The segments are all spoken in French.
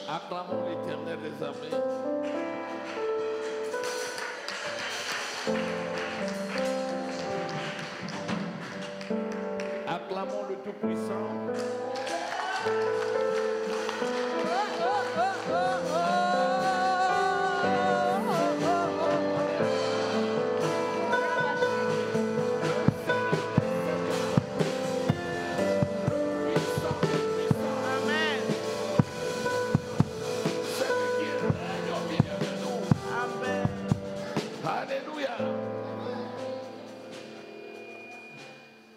Acclamons l'Éternel des armées. Acclamons le Tout-Puissant.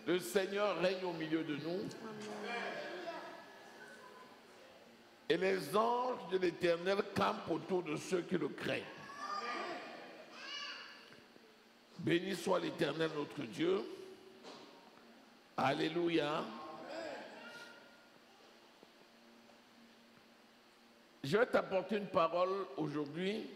Le Seigneur règne au milieu de nous. Et les anges de l'Éternel campent autour de ceux qui le craignent. Béni soit l'Éternel notre Dieu. Alléluia. Je vais t'apporter une parole aujourd'hui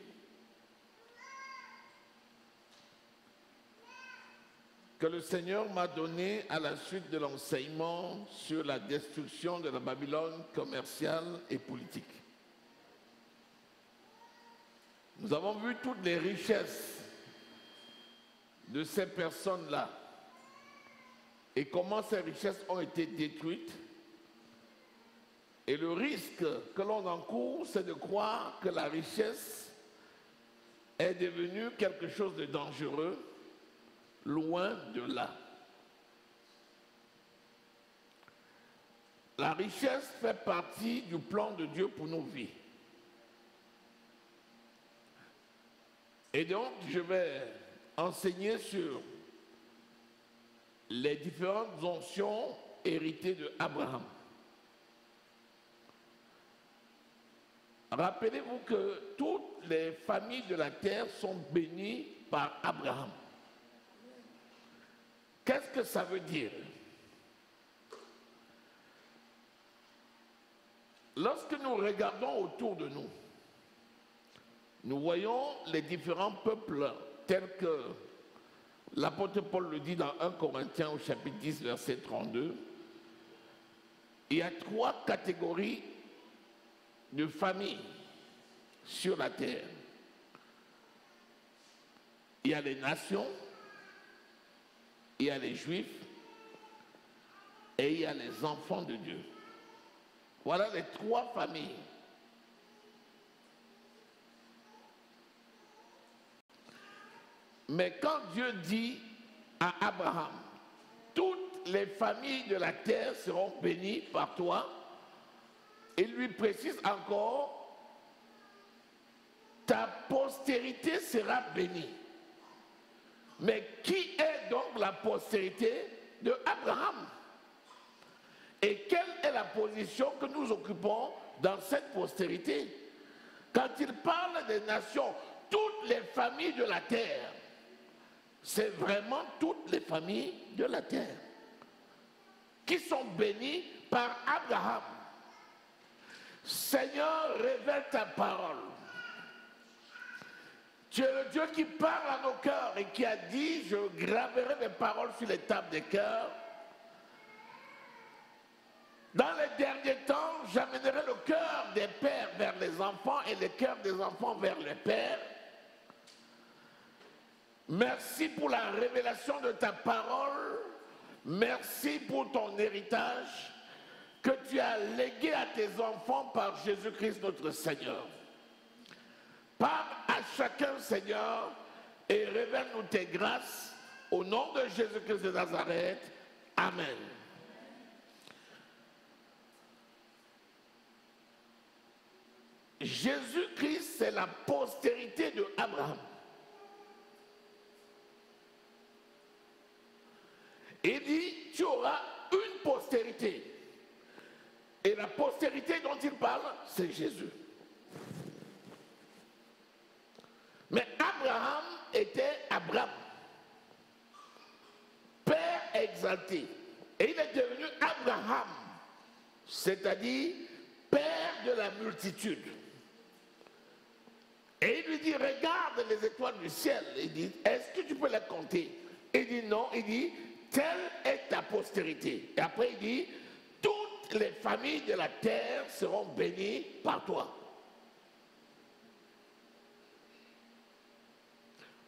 que le Seigneur m'a donné à la suite de l'enseignement sur la destruction de la Babylone commerciale et politique. Nous avons vu toutes les richesses de ces personnes-là et comment ces richesses ont été détruites. Et le risque que l'on encourt, c'est de croire que la richesse est devenue quelque chose de dangereux. Loin de là. La richesse fait partie du plan de Dieu pour nos vies. Et donc, je vais enseigner sur les différentes onctions héritées de Abraham. Rappelez-vous que toutes les familles de la terre sont bénies par Abraham. Qu'est-ce que ça veut dire? Lorsque nous regardons autour de nous, nous voyons les différents peuples tels que l'apôtre Paul le dit dans 1 Corinthiens au chapitre 10, verset 32. Il y a 3 catégories de familles sur la terre. Il y a les nations, il y a les Juifs et il y a les enfants de Dieu. Voilà les 3 familles. Mais quand Dieu dit à Abraham, toutes les familles de la terre seront bénies par toi, il lui précise encore, ta postérité sera bénie. Mais qui est donc la postérité de Abraham? Et quelle est la position que nous occupons dans cette postérité? Quand il parle des nations, toutes les familles de la terre, c'est vraiment toutes les familles de la terre qui sont bénies par Abraham. Seigneur, révèle ta parole. Tu es le Dieu qui parle à nos cœurs et qui a dit, je graverai mes paroles sur les tables des cœurs. Dans les derniers temps, j'amènerai le cœur des pères vers les enfants et le cœur des enfants vers les pères. Merci pour la révélation de ta parole. Merci pour ton héritage que tu as légué à tes enfants par Jésus-Christ notre Seigneur. Parle à chacun, Seigneur, et révèle-nous tes grâces au nom de Jésus-Christ de Nazareth. Amen. Jésus-Christ, c'est la postérité de Abraham. Il dit, tu auras une postérité. Et la postérité dont il parle, c'est Jésus. Mais Abraham était Abraham, père exalté. Et il est devenu Abraham, c'est-à-dire père de la multitude. Et il lui dit, regarde les étoiles du ciel. Il dit, est-ce que tu peux les compter? Il dit non, il dit, telle est ta postérité. Et après il dit, les familles de la terre seront bénies par toi.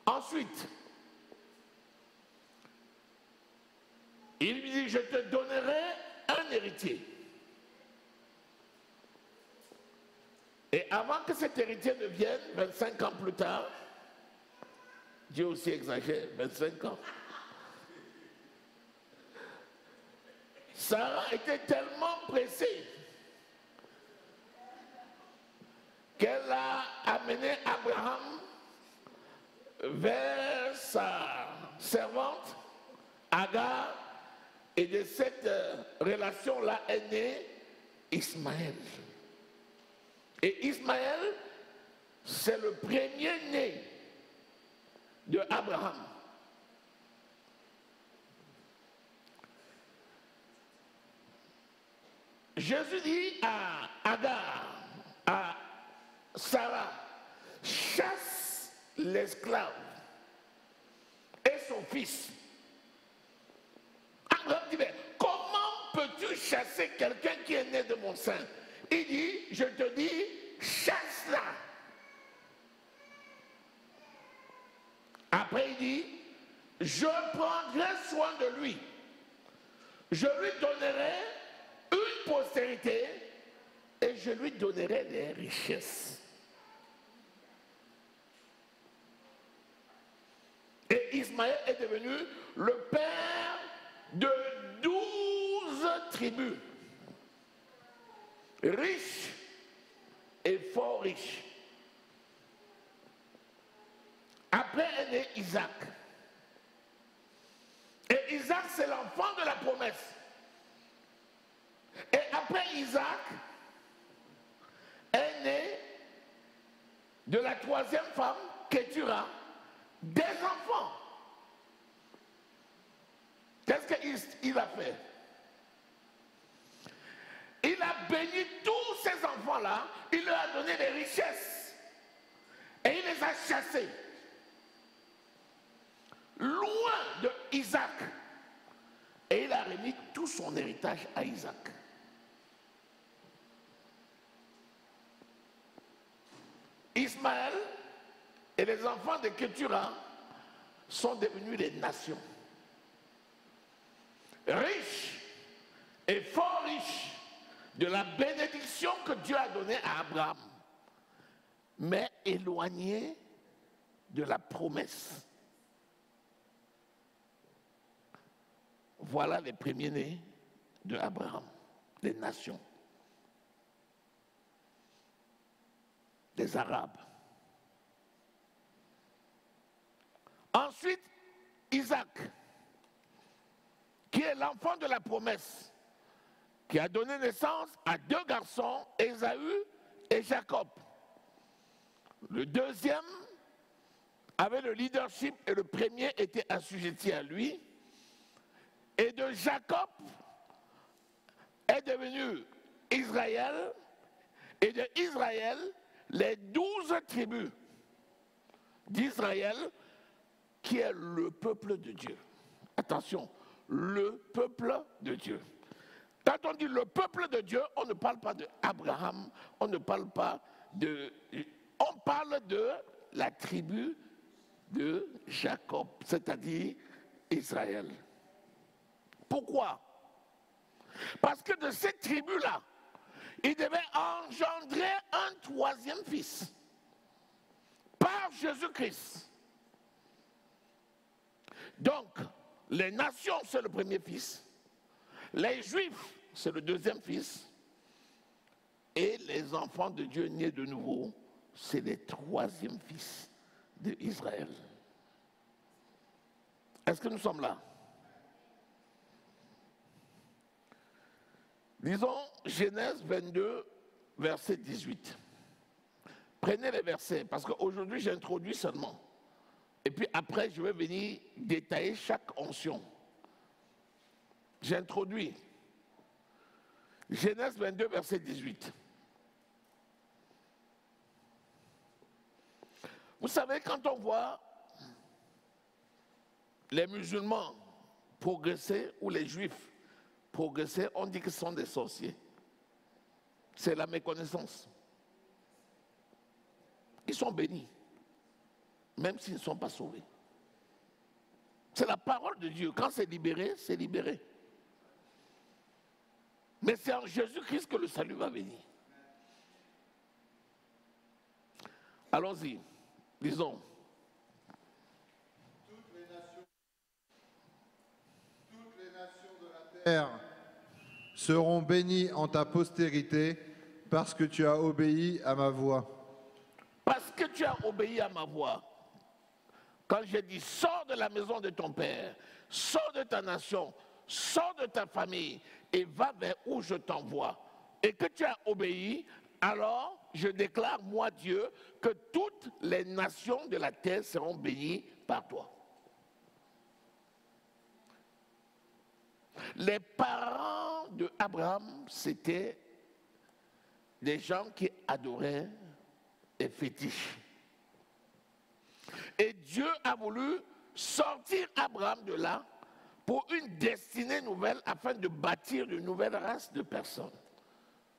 Ensuite, il lui dit, je te donnerai un héritier. Et avant que cet héritier ne vienne, 25 ans plus tard, Dieu aussi exagère, 25 ans, Sarah était tellement pressée qu'elle a amené Abraham vers sa servante Agar, et de cette relation-là est né Ismaël. Et Ismaël, c'est le premier-né de Abraham. Jésus dit à Agar, à Sarah, chasse l'esclave et son fils. Abraham dit, mais comment peux-tu chasser quelqu'un qui est né de mon sein? Il dit, je te dis, chasse-la. Après il dit, je prendrai soin de lui. Je lui donnerai une postérité et je lui donnerai des richesses. Et Ismaël est devenu le père de 12 tribus, riches et fort riches. Après est né Isaac. Et Isaac, c'est l'enfant de la promesse. Et après Isaac est né de la troisième femme, Kétura, des enfants. Qu'est-ce qu'il a fait? Il a béni tous ces enfants-là, il leur a donné des richesses et il les a chassés loin de Isaac. Et il a remis tout son héritage à Isaac. Ismaël et les enfants de Kétura sont devenus des nations. Riches et fort riches de la bénédiction que Dieu a donnée à Abraham, mais éloignés de la promesse. Voilà les premiers-nés de Abraham, des nations, des Arabes. Ensuite, Isaac, qui est l'enfant de la promesse, qui a donné naissance à deux garçons, Ésaü et Jacob. Le deuxième avait le leadership et le premier était assujetti à lui. Et de Jacob est devenu Israël, et de Israël, les 12 tribus d'Israël, qui est le peuple de Dieu. Attention, le peuple de Dieu. Quand on dit le peuple de Dieu, on ne parle pas d'Abraham, on ne parle pas de... On parle de la tribu de Jacob, c'est-à-dire Israël. Pourquoi? Parce que de cette tribu-là, il devait engendrer un troisième fils par Jésus-Christ. Donc, les nations, c'est le premier fils. Les Juifs, c'est le deuxième fils. Et les enfants de Dieu nés de nouveau, c'est les troisièmes fils d'Israël. Est-ce que nous sommes là? Lisons Genèse 22, verset 18. Prenez les versets, parce qu'aujourd'hui j'introduis seulement. Et puis après, je vais venir détailler chaque onction. J'introduis. Genèse 22, verset 18. Vous savez, quand on voit les musulmans progresser ou les juifs progresser, on dit que ce sont des sorciers. C'est la méconnaissance. Ils sont bénis, même s'ils ne sont pas sauvés. C'est la parole de Dieu. Quand c'est libéré, c'est libéré. Mais c'est en Jésus-Christ que le salut va venir. Allons-y, disons. Toutes les nations de la terre seront bénies en ta postérité parce que tu as obéi à ma voix. Parce que tu as obéi à ma voix. Quand j'ai dit sors de la maison de ton père, sors de ta nation, sors de ta famille et va vers où je t'envoie, et que tu as obéi, alors je déclare, moi Dieu, que toutes les nations de la terre seront bénies par toi. Les parents d'Abraham, c'était des gens qui adoraient les fétiches. Et Dieu a voulu sortir Abraham de là pour une destinée nouvelle afin de bâtir une nouvelle race de personnes.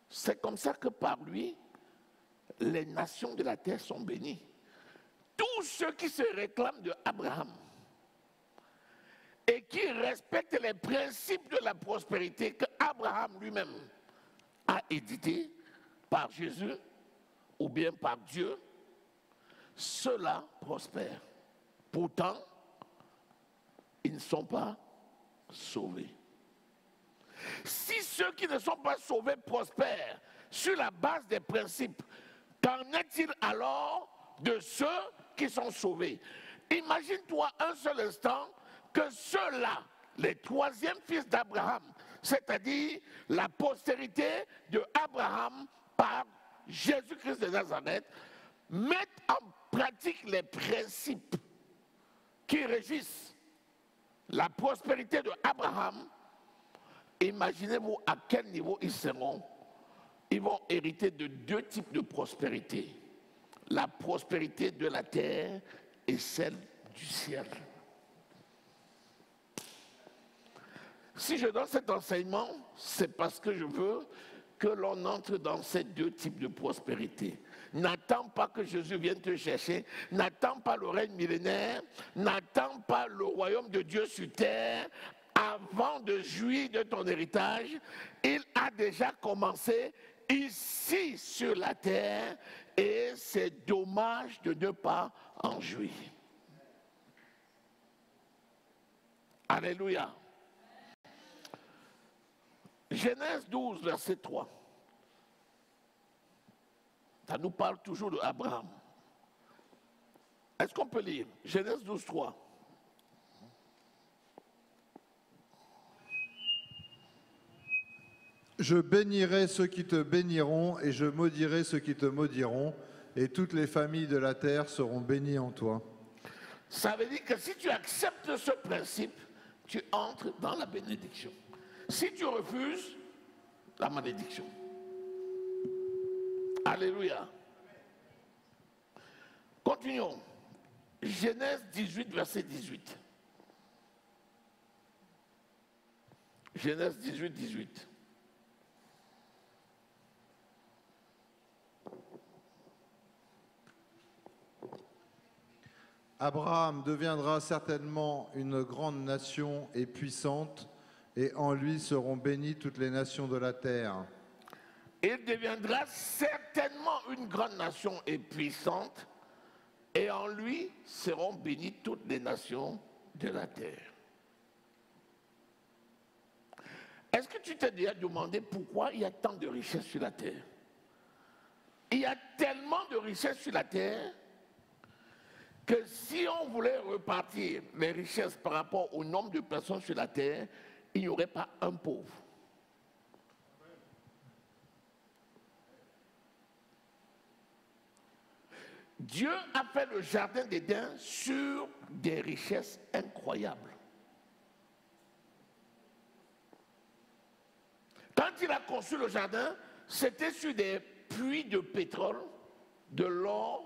C'est comme ça que par lui, les nations de la terre sont bénies. Tous ceux qui se réclament de Abraham et qui respectent les principes de la prospérité que Abraham lui-même a édité par Jésus ou bien par Dieu, ceux-là prospèrent. Pourtant, ils ne sont pas sauvés. Si ceux qui ne sont pas sauvés prospèrent sur la base des principes, qu'en est-il alors de ceux qui sont sauvés? Imagine-toi un seul instant que ceux-là, les troisièmes fils d'Abraham, c'est-à-dire la postérité de Abraham par Jésus-Christ de Nazareth, mettent en pratique les principes qui régissent la prospérité de Abraham. Imaginez-vous à quel niveau ils seront. Ils vont hériter de deux types de prospérité. La prospérité de la terre et celle du ciel. Si je donne cet enseignement, c'est parce que je veux que l'on entre dans ces deux types de prospérité. N'attends pas que Jésus vienne te chercher, n'attends pas le règne millénaire, n'attends pas le royaume de Dieu sur terre avant de jouir de ton héritage. Il a déjà commencé ici sur la terre et c'est dommage de ne pas en jouir. Alléluia. Genèse 12, verset 3. Ça nous parle toujours d'Abraham. Est-ce qu'on peut lire Genèse 12, 3. Je bénirai ceux qui te béniront et je maudirai ceux qui te maudiront, et toutes les familles de la terre seront bénies en toi. Ça veut dire que si tu acceptes ce principe, tu entres dans la bénédiction. Si tu refuses, la malédiction. Alléluia. Continuons. Genèse 18, verset 18. Genèse 18, 18. Abraham deviendra certainement une grande nation et puissante, et en lui seront bénies toutes les nations de la terre. Il deviendra certainement une grande nation et puissante, et en lui seront bénies toutes les nations de la terre. Est-ce que tu t'es déjà demandé pourquoi il y a tant de richesses sur la terre? Il y a tellement de richesses sur la terre que si on voulait repartir les richesses par rapport au nombre de personnes sur la terre, il n'y aurait pas un pauvre. Dieu a fait le jardin d'Éden sur des richesses incroyables. Quand il a conçu le jardin, c'était sur des puits de pétrole, de l'or,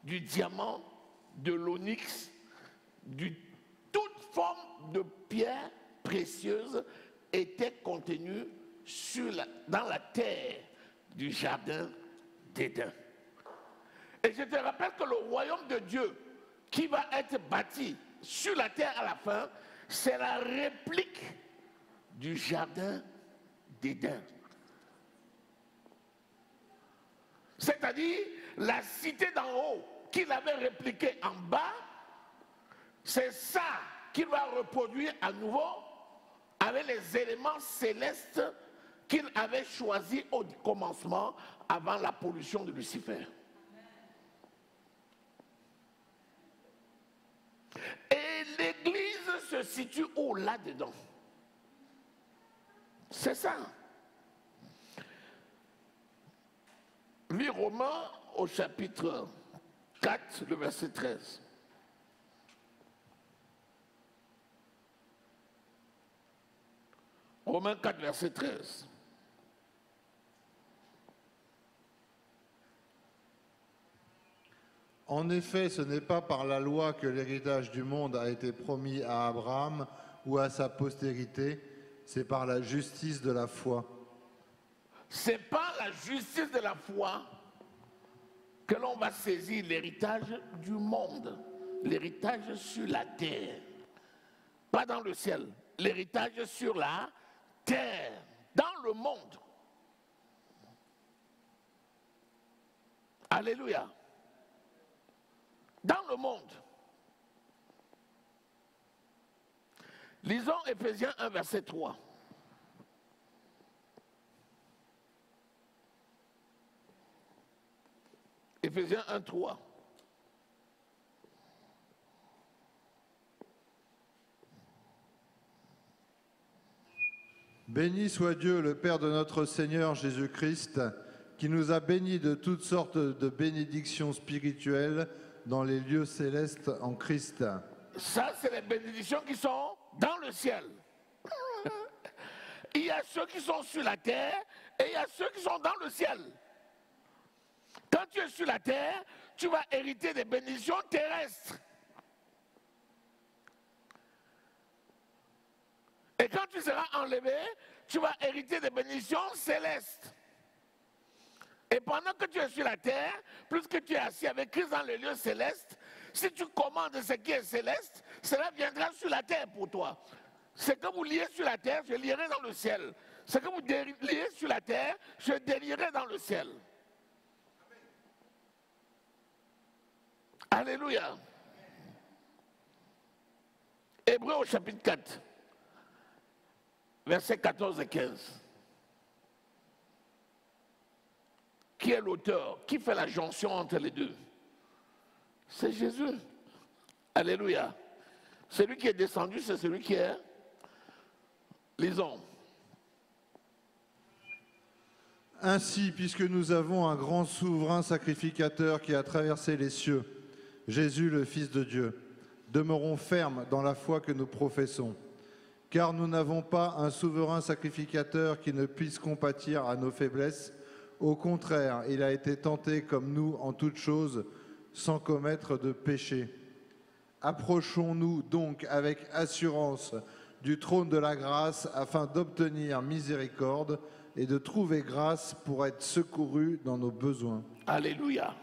du diamant, de l'onyx, toute forme de pierre précieuse était contenu dans la terre du jardin d'Éden. Et je te rappelle que le royaume de Dieu qui va être bâti sur la terre à la fin, c'est la réplique du jardin d'Éden. C'est-à-dire la cité d'en haut qu'il avait répliquée en bas, c'est ça qu'il va reproduire à nouveau avec les éléments célestes qu'il avait choisis au commencement avant la pollution de Lucifer. Et l'église se situe où là-dedans? C'est ça. Lis Romains au chapitre 4, le verset 13. Romains 4, verset 13. En effet, ce n'est pas par la loi que l'héritage du monde a été promis à Abraham ou à sa postérité, c'est par la justice de la foi. C'est par la justice de la foi que l'on va saisir l'héritage du monde, l'héritage sur la terre, pas dans le ciel, l'héritage sur la terre, dans le monde. Alléluia. Dans le monde. Lisons Éphésiens 1, verset 3. Éphésiens 1, 3. Béni soit Dieu, le Père de notre Seigneur Jésus-Christ, qui nous a bénis de toutes sortes de bénédictions spirituelles dans les lieux célestes en Christ. Ça, c'est les bénédictions qui sont dans le ciel. Il y a ceux qui sont sur la terre et il y a ceux qui sont dans le ciel. Quand tu es sur la terre, tu vas hériter des bénédictions terrestres. Et quand tu seras enlevé, tu vas hériter des bénédictions célestes. Et pendant que tu es sur la terre, plus que tu es assis avec Christ dans les lieux célestes, si tu commandes ce qui est céleste, cela viendra sur la terre pour toi. Ce que vous liez sur la terre, je lierai dans le ciel. Ce que vous liez sur la terre, je délierai dans le ciel. Alléluia. Hébreux au chapitre 4, versets 14 et 15. Qui est l'auteur? Qui fait la jonction entre les deux? C'est Jésus. Alléluia. Celui qui est descendu, c'est celui qui est. Lisons. Ainsi, puisque nous avons un grand souverain sacrificateur qui a traversé les cieux, Jésus le Fils de Dieu, demeurons fermes dans la foi que nous professons. Car nous n'avons pas un souverain sacrificateur qui ne puisse compatir à nos faiblesses. Au contraire, il a été tenté comme nous en toutes choses, sans commettre de péché. Approchons-nous donc avec assurance du trône de la grâce afin d'obtenir miséricorde et de trouver grâce pour être secouru dans nos besoins. Alléluia.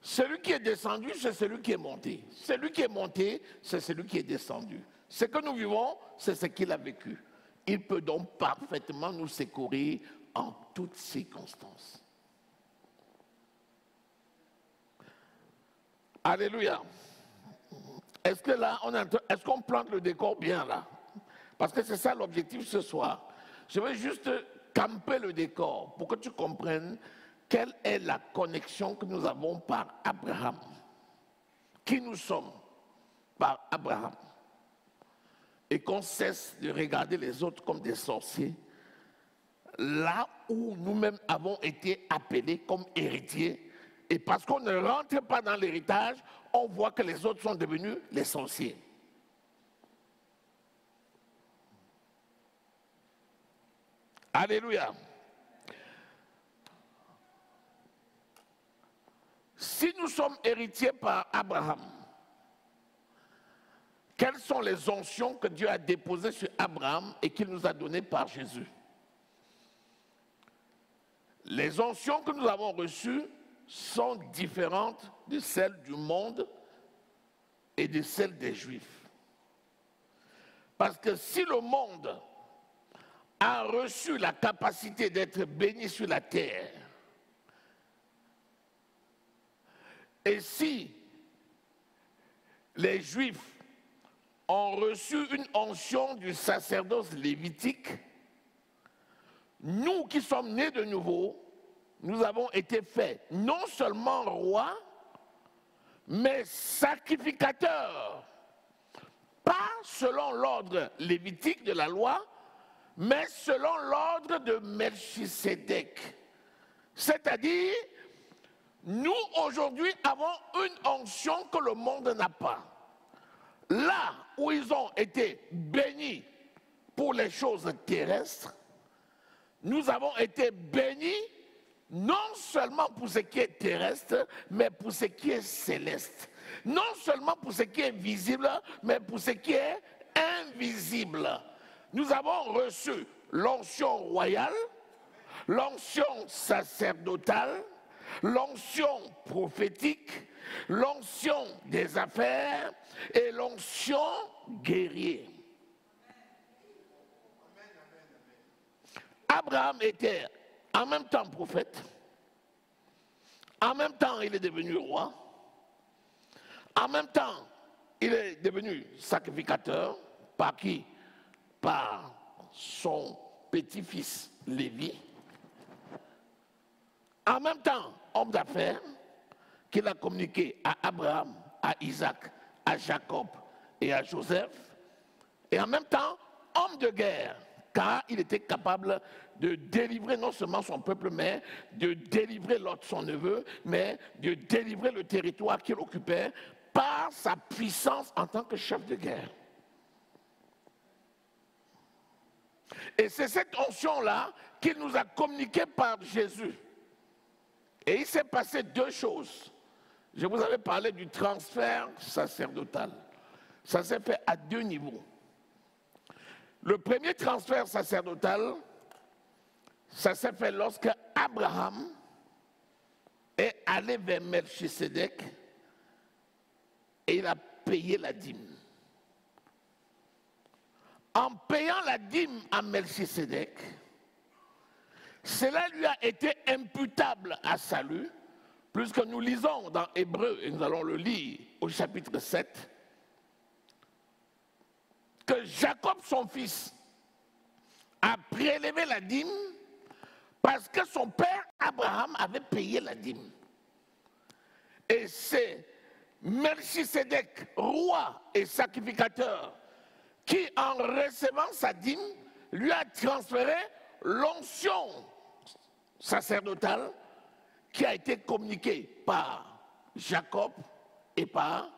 Celui qui est descendu, c'est celui qui est monté. Celui qui est monté, c'est celui qui est descendu. Ce que nous vivons, c'est ce qu'il a vécu. Il peut donc parfaitement nous secourir en toutes circonstances. Alléluia. Est-ce que là, est-ce qu'on plante le décor bien là? Parce que c'est ça l'objectif ce soir. Je veux juste camper le décor pour que tu comprennes quelle est la connexion que nous avons par Abraham. Qui nous sommes par Abraham. Et qu'on cesse de regarder les autres comme des sorciers. Là où nous-mêmes avons été appelés comme héritiers. Et parce qu'on ne rentre pas dans l'héritage, on voit que les autres sont devenus les sorciers. Alléluia. Si nous sommes héritiers par Abraham, quelles sont les onctions que Dieu a déposées sur Abraham et qu'il nous a données par Jésus. Les onctions que nous avons reçues sont différentes de celles du monde et de celles des Juifs. Parce que si le monde a reçu la capacité d'être béni sur la terre, et si les Juifs ont reçu une onction du sacerdoce lévitique, nous qui sommes nés de nouveau, nous avons été faits non seulement rois, mais sacrificateurs. Pas selon l'ordre lévitique de la loi, mais selon l'ordre de Melchisédek. C'est-à-dire, nous aujourd'hui avons une onction que le monde n'a pas. Là où ils ont été bénis pour les choses terrestres, nous avons été bénis non seulement pour ce qui est terrestre, mais pour ce qui est céleste. Non seulement pour ce qui est visible, mais pour ce qui est invisible. Nous avons reçu l'onction royale, l'onction sacerdotale, l'onction prophétique, l'onction des affaires et l'onction guerrier. Abraham était en même temps prophète, en même temps il est devenu roi, en même temps il est devenu sacrificateur. Par qui? Par son petit-fils Lévi. En même temps, homme d'affaires qu'il a communiqué à Abraham, à Isaac, à Jacob et à Joseph. Et en même temps, homme de guerre, car il était capable de délivrer non seulement son peuple, mais de délivrer Lot, son neveu, mais de délivrer le territoire qu'il occupait par sa puissance en tant que chef de guerre. Et c'est cette onction-là qu'il nous a communiquée par Jésus. Et il s'est passé deux choses. Je vous avais parlé du transfert sacerdotal. Ça s'est fait à deux niveaux. Le premier transfert sacerdotal, ça s'est fait lorsque Abraham est allé vers Melchisédek et il a payé la dîme. En payant la dîme à Melchisédek, cela lui a été imputable à salut, puisque nous lisons dans Hébreux, et nous allons le lire au chapitre 7, que Jacob, son fils, a prélevé la dîme parce que son père Abraham avait payé la dîme. Et c'est Melchisédek, roi et sacrificateur, qui, en recevant sa dîme, lui a transféré l'onction sacerdotale qui a été communiquée par Jacob et par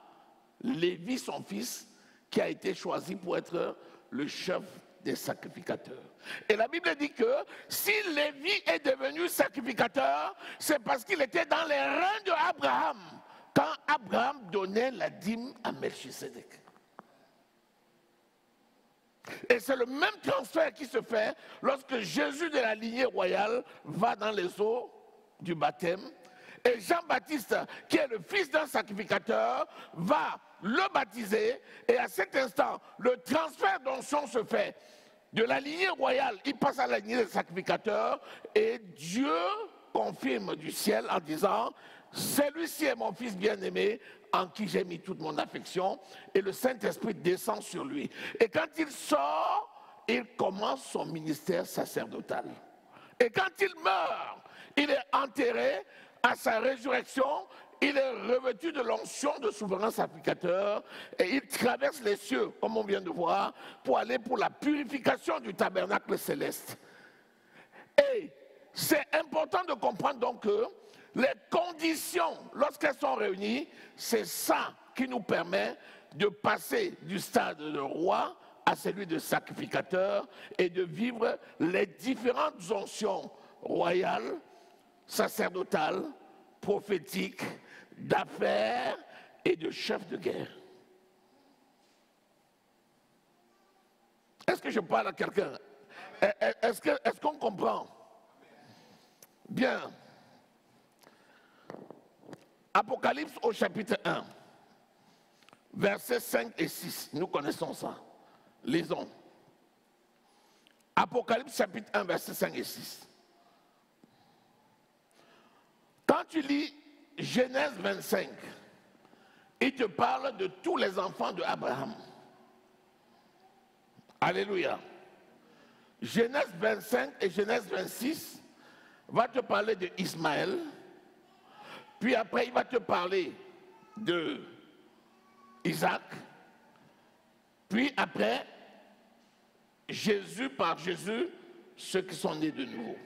Lévi, son fils, qui a été choisi pour être le chef des sacrificateurs. Et la Bible dit que si Lévi est devenu sacrificateur, c'est parce qu'il était dans les reins d'Abraham, quand Abraham donnait la dîme à Melchisédek. Et c'est le même transfert qui se fait lorsque Jésus de la lignée royale va dans les eaux du baptême. Et Jean-Baptiste, qui est le fils d'un sacrificateur, va le baptiser. Et à cet instant, le transfert d'onction se fait. De la lignée royale, il passe à la lignée des sacrificateurs. Et Dieu confirme du ciel en disant: celui-ci est mon fils bien-aimé, en qui j'ai mis toute mon affection, et le Saint-Esprit descend sur lui. Et quand il sort, il commence son ministère sacerdotal. Et quand il meurt, il est enterré. À sa résurrection, il est revêtu de l'onction de souverain sacrificateur et il traverse les cieux, comme on vient de voir, pour aller pour la purification du tabernacle céleste. Et c'est important de comprendre donc que les conditions, lorsqu'elles sont réunies, c'est ça qui nous permet de passer du stade de roi à celui de sacrificateur et de vivre les différentes onctions royales, sacerdotales, prophétiques, d'affaires et de chef de guerre. Est-ce que je parle à quelqu'un? Est-ce qu'on comprend? Bien. Apocalypse au chapitre 1, versets 5 et 6. Nous connaissons ça. Lisons. Apocalypse chapitre 1, versets 5 et 6. Quand tu lis Genèse 25, il te parle de tous les enfants d'Abraham. Alléluia. Genèse 25 et Genèse 26 va te parler de Ismaël. Puis après, il va te parler de Isaac. Puis après, Jésus, par Jésus, ceux qui sont nés de nouveau.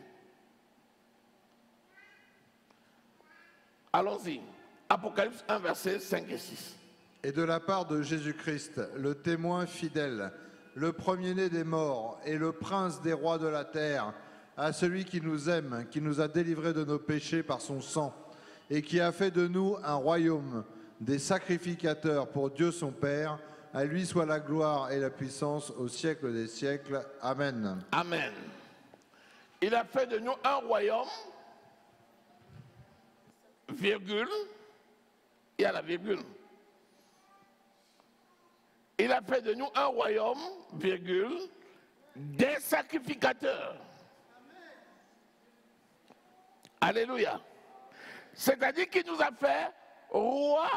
Allons-y. Apocalypse 1, versets 5 et 6. Et de la part de Jésus-Christ, le témoin fidèle, le premier-né des morts et le prince des rois de la terre, à celui qui nous aime, qui nous a délivrés de nos péchés par son sang, et qui a fait de nous un royaume, des sacrificateurs pour Dieu son Père. À lui soit la gloire et la puissance au siècle des siècles. Amen. Amen. Il a fait de nous un royaume, virgule, il y a la virgule. Il a fait de nous un royaume, virgule, des sacrificateurs. Alléluia. C'est-à-dire qu'il nous a fait roi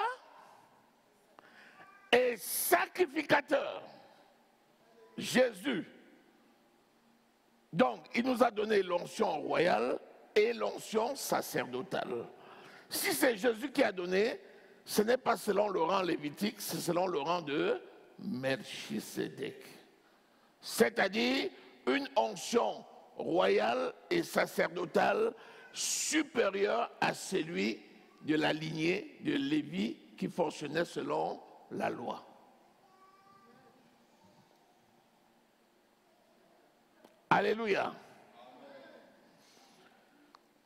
et sacrificateur. Jésus. Donc, il nous a donné l'onction royale et l'onction sacerdotale. Si c'est Jésus qui a donné, ce n'est pas selon le rang lévitique, c'est selon le rang de Melchisédek. C'est-à-dire une onction royale et sacerdotale supérieure à celui de la lignée de Lévi qui fonctionnait selon la loi. Alléluia.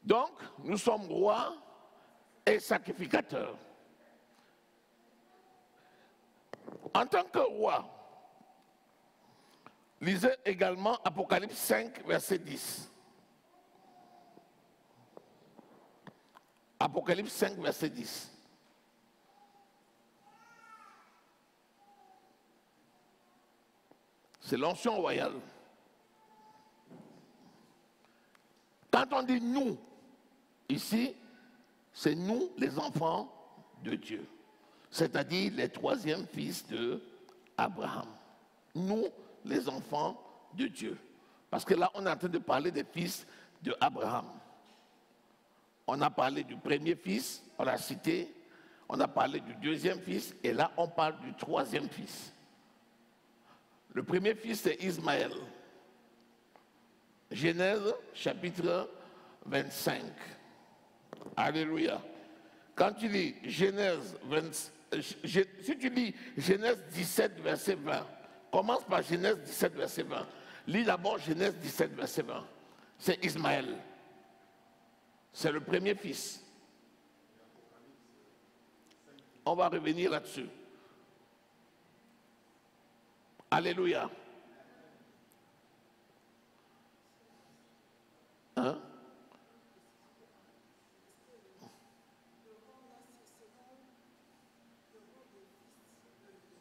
Donc, nous sommes rois et sacrificateurs. En tant que roi, lisez également Apocalypse 5, verset 10. Apocalypse 5, verset 10. C'est l'onction royale. Quand on dit nous, ici, c'est nous les enfants de Dieu. C'est-à-dire les troisièmes fils d'Abraham. Nous, les enfants de Dieu. Parce que là, on est en train de parler des fils d'Abraham. On a parlé du premier fils, on l'a cité. On a parlé du deuxième fils, et là, on parle du troisième fils. Le premier fils, c'est Ismaël. Genèse, chapitre 25. Alléluia. Quand tu lis Genèse 20, si tu lis Genèse 17, verset 20, commence par Genèse 17, verset 20. Lis d'abord Genèse 17, verset 20. C'est Ismaël. C'est le premier fils. On va revenir là-dessus. Alléluia. Hein?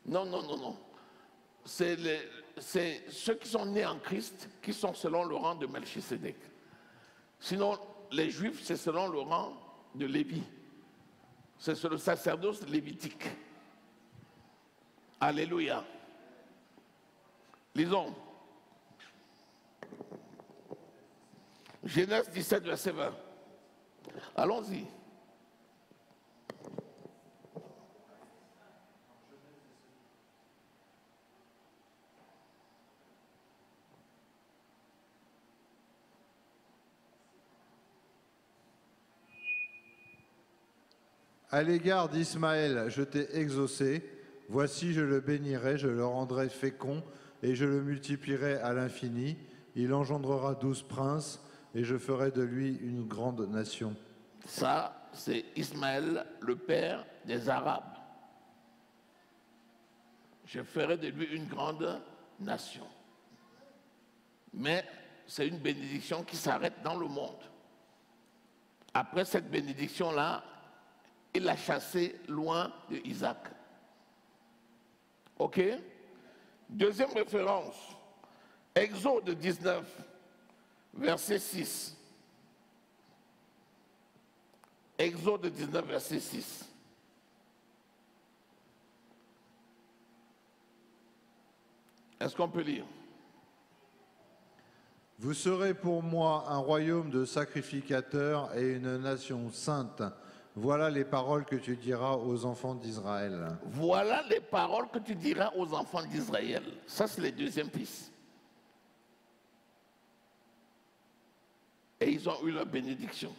Non, non, non, non. C'est ceux qui sont nés en Christ qui sont selon le rang de Melchisédek. Sinon, les Juifs, c'est selon le rang de Lévi. C'est sur le sacerdoce lévitique. Alléluia. Lisons. Genèse 17, verset 20. Allons-y. À l'égard d'Ismaël, je t'ai exaucé. Voici, je le bénirai, je le rendrai fécond et je le multiplierai à l'infini. Il engendrera 12 princes et je ferai de lui une grande nation. Ça, c'est Ismaël, le père des Arabes. Je ferai de lui une grande nation. Mais c'est une bénédiction qui s'arrête dans le monde. Après cette bénédiction-là, il l'a chassé loin de Isaac. Ok? Deuxième référence, Exode 19, verset 6. Exode 19, verset 6. Est-ce qu'on peut lire? Vous serez pour moi un royaume de sacrificateurs et une nation sainte. Voilà les paroles que tu diras aux enfants d'Israël. Voilà les paroles que tu diras aux enfants d'Israël. Ça, c'est le deuxième fils. Et ils ont eu leur bénédiction.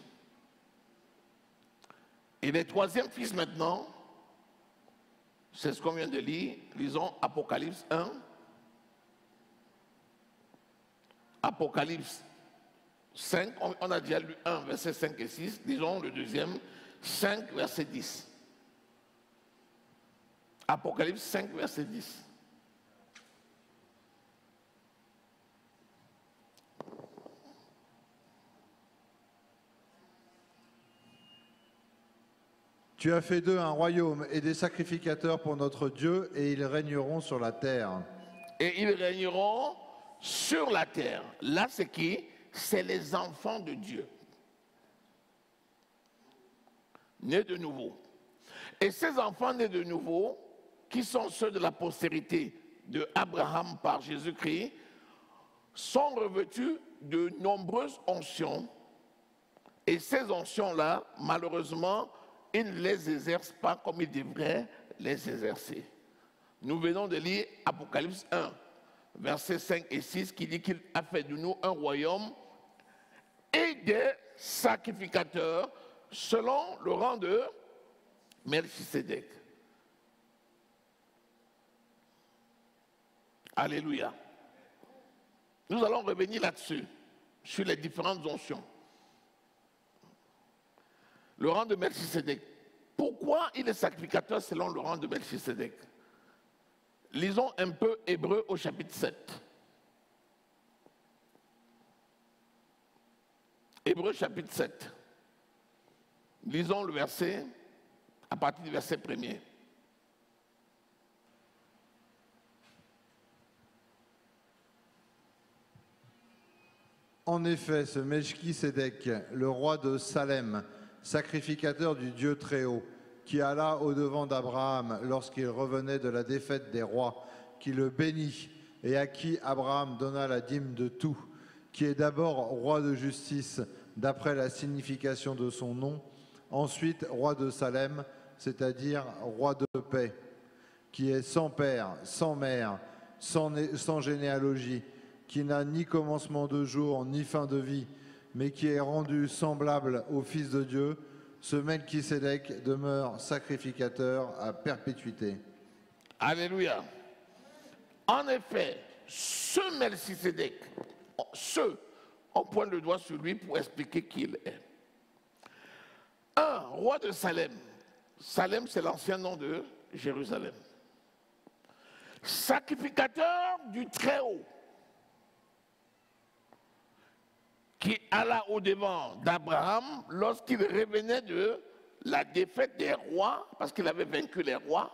Et le troisième fils maintenant, c'est ce qu'on vient de lire. Lisons Apocalypse 1. Apocalypse 5, on a déjà lu 1, verset 5 et 6. Lisons le deuxième, 5, verset 10. Apocalypse 5, verset 10. Tu as fait d'eux un royaume et des sacrificateurs pour notre Dieu, et ils régneront sur la terre. Et ils régneront sur la terre. Là, c'est qui? C'est les enfants de Dieu. Nés de nouveau. Et ces enfants nés de nouveau, qui sont ceux de la postérité de Abraham par Jésus-Christ, sont revêtus de nombreuses onction. Et ces onctions-là, malheureusement, ils ne les exercent pas comme ils devraient les exercer. Nous venons de lire Apocalypse 1, versets 5 et 6, qui dit qu'il a fait de nous un royaume et des sacrificateurs selon le rang de Melchisédek. Alléluia. Nous allons revenir là-dessus, sur les différentes onctions. Le rang de Melchisédek. Pourquoi il est sacrificateur selon le rang de Melchisédek? Lisons un peu Hébreux au chapitre 7. Hébreux chapitre 7. Lisons le verset, à partir du verset 1er. En effet, ce Melchisédek, le roi de Salem, sacrificateur du Dieu Très-Haut, qui alla au-devant d'Abraham lorsqu'il revenait de la défaite des rois, qui le bénit et à qui Abraham donna la dîme de tout, qui est d'abord roi de justice d'après la signification de son nom, ensuite roi de Salem, c'est-à-dire roi de paix, qui est sans père, sans mère, sans généalogie, qui n'a ni commencement de jour ni fin de vie, mais qui est rendu semblable au Fils de Dieu, ce Melchisédek demeure sacrificateur à perpétuité. Alléluia. En effet, ce Melchisédek, on pointe le doigt sur lui pour expliquer qui il est. Un roi de Salem. Salem, c'est l'ancien nom de Jérusalem. Sacrificateur du Très-Haut, qui alla au-devant d'Abraham lorsqu'il revenait de la défaite des rois, parce qu'il avait vaincu les rois,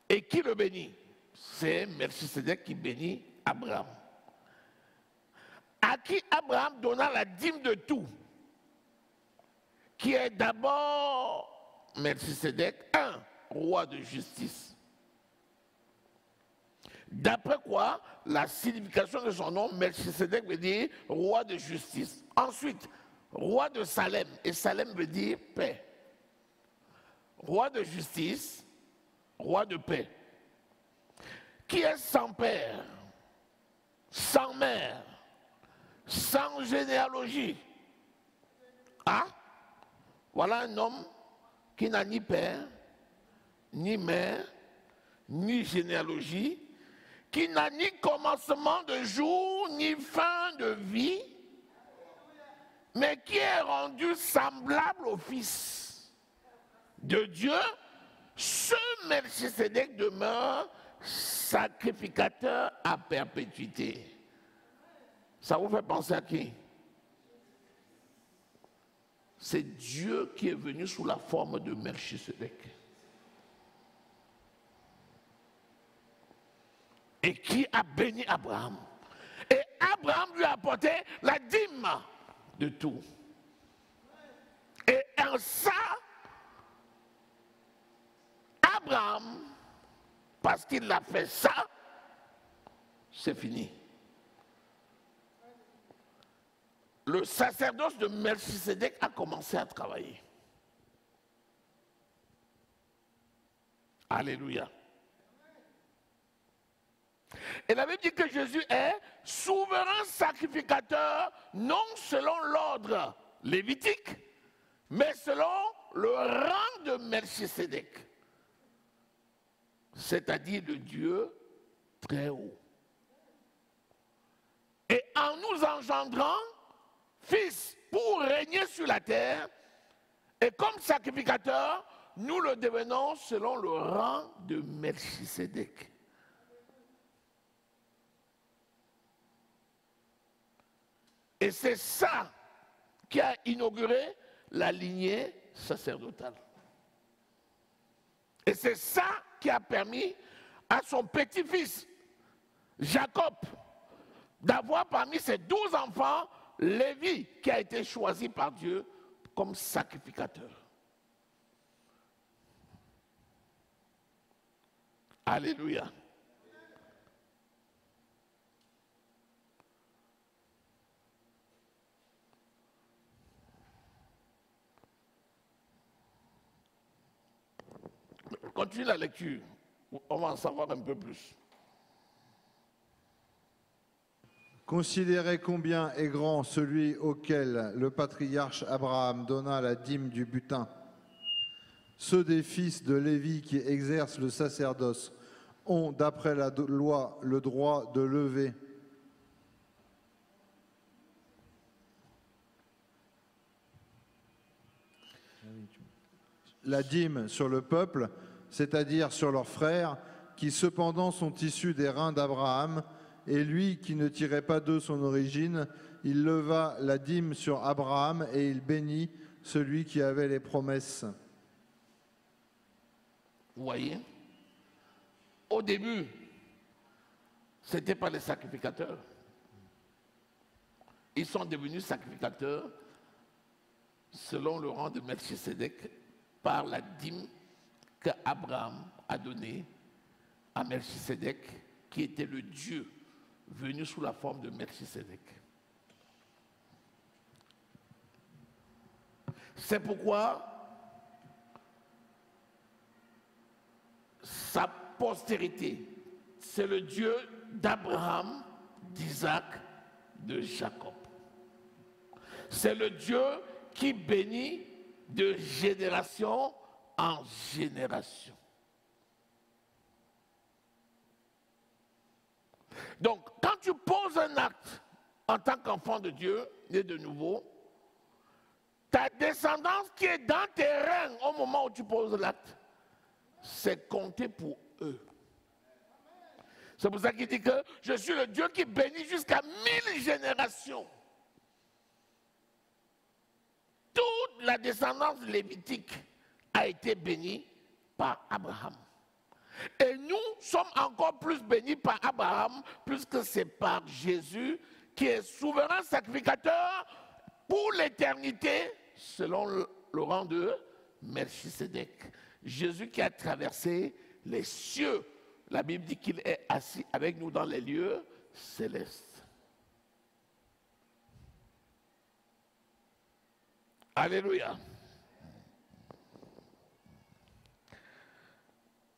et qui le bénit? C'est Melchisédek qui bénit Abraham. À qui Abraham donna la dîme de tout, qui est d'abord Melchisédek, un roi de justice. D'après quoi, la signification de son nom, Melchisédek veut dire roi de justice. Ensuite, roi de Salem, et Salem veut dire paix. Roi de justice, roi de paix. Qui est sans père, sans mère, sans généalogie. Ah, voilà un homme qui n'a ni père, ni mère, ni généalogie, qui n'a ni commencement de jour, ni fin de vie, mais qui est rendu semblable au Fils de Dieu. Ce Melchisédek demeure sacrificateur à perpétuité. Ça vous fait penser à qui? C'est Dieu qui est venu sous la forme de Melchisedec. Et qui a béni Abraham. Et Abraham lui a apporté la dîme de tout. Et en ça, Abraham, parce qu'il a fait ça, c'est fini. Le sacerdoce de Melchisedec a commencé à travailler. Alléluia. Et la Bible dit que Jésus est souverain sacrificateur, non selon l'ordre lévitique, mais selon le rang de Melchisedec, c'est-à-dire de Dieu très haut. Et en nous engendrant fils pour régner sur la terre, et comme sacrificateur, nous le devenons selon le rang de Melchisedec. Et c'est ça qui a inauguré la lignée sacerdotale. Et c'est ça qui a permis à son petit-fils, Jacob, d'avoir parmi ses 12 enfants, Lévi, qui a été choisi par Dieu comme sacrificateur. Alléluia. Continue la lecture, on va en savoir un peu plus. Considérez combien est grand celui auquel le patriarche Abraham donna la dîme du butin. Ceux des fils de Lévi qui exercent le sacerdoce ont, d'après la loi, le droit de lever la dîme sur le peuple, c'est-à-dire sur leurs frères, qui cependant sont issus des reins d'Abraham, et lui qui ne tirait pas d'eux son origine, il leva la dîme sur Abraham et il bénit celui qui avait les promesses. Vous voyez, au début, ce n'était pas les sacrificateurs. Ils sont devenus sacrificateurs selon le rang de Melchisedec par la dîme qu'Abraham a donnée à Melchisedec, qui était le Dieu venu sous la forme de Melchisedec. C'est pourquoi sa postérité, c'est le Dieu d'Abraham, d'Isaac, de Jacob. C'est le Dieu qui bénit de génération en génération. Donc, quand tu poses un acte en tant qu'enfant de Dieu, né de nouveau, ta descendance qui est dans tes reins au moment où tu poses l'acte, c'est compté pour eux. C'est pour ça qu'il dit que je suis le Dieu qui bénit jusqu'à 1000 générations. Toute la descendance lévitique a été bénie par Abraham. Et nous sommes encore plus bénis par Abraham, puisque c'est par Jésus qui est souverain sacrificateur pour l'éternité, selon le rang de Melchisedec. Jésus qui a traversé les cieux. La Bible dit qu'il est assis avec nous dans les lieux célestes. Alléluia.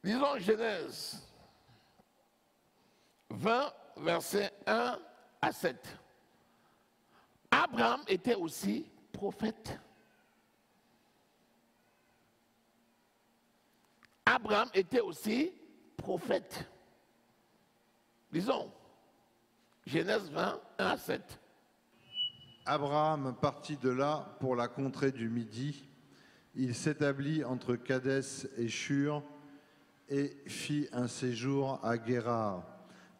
Lisons Genèse 20, versets 1 à 7. Abraham était aussi prophète. Abraham était aussi prophète. Lisons. Genèse 20, 1 à 7. Abraham partit de là pour la contrée du Midi. Il s'établit entre Kadès et Shur. et fit un séjour à Guérar.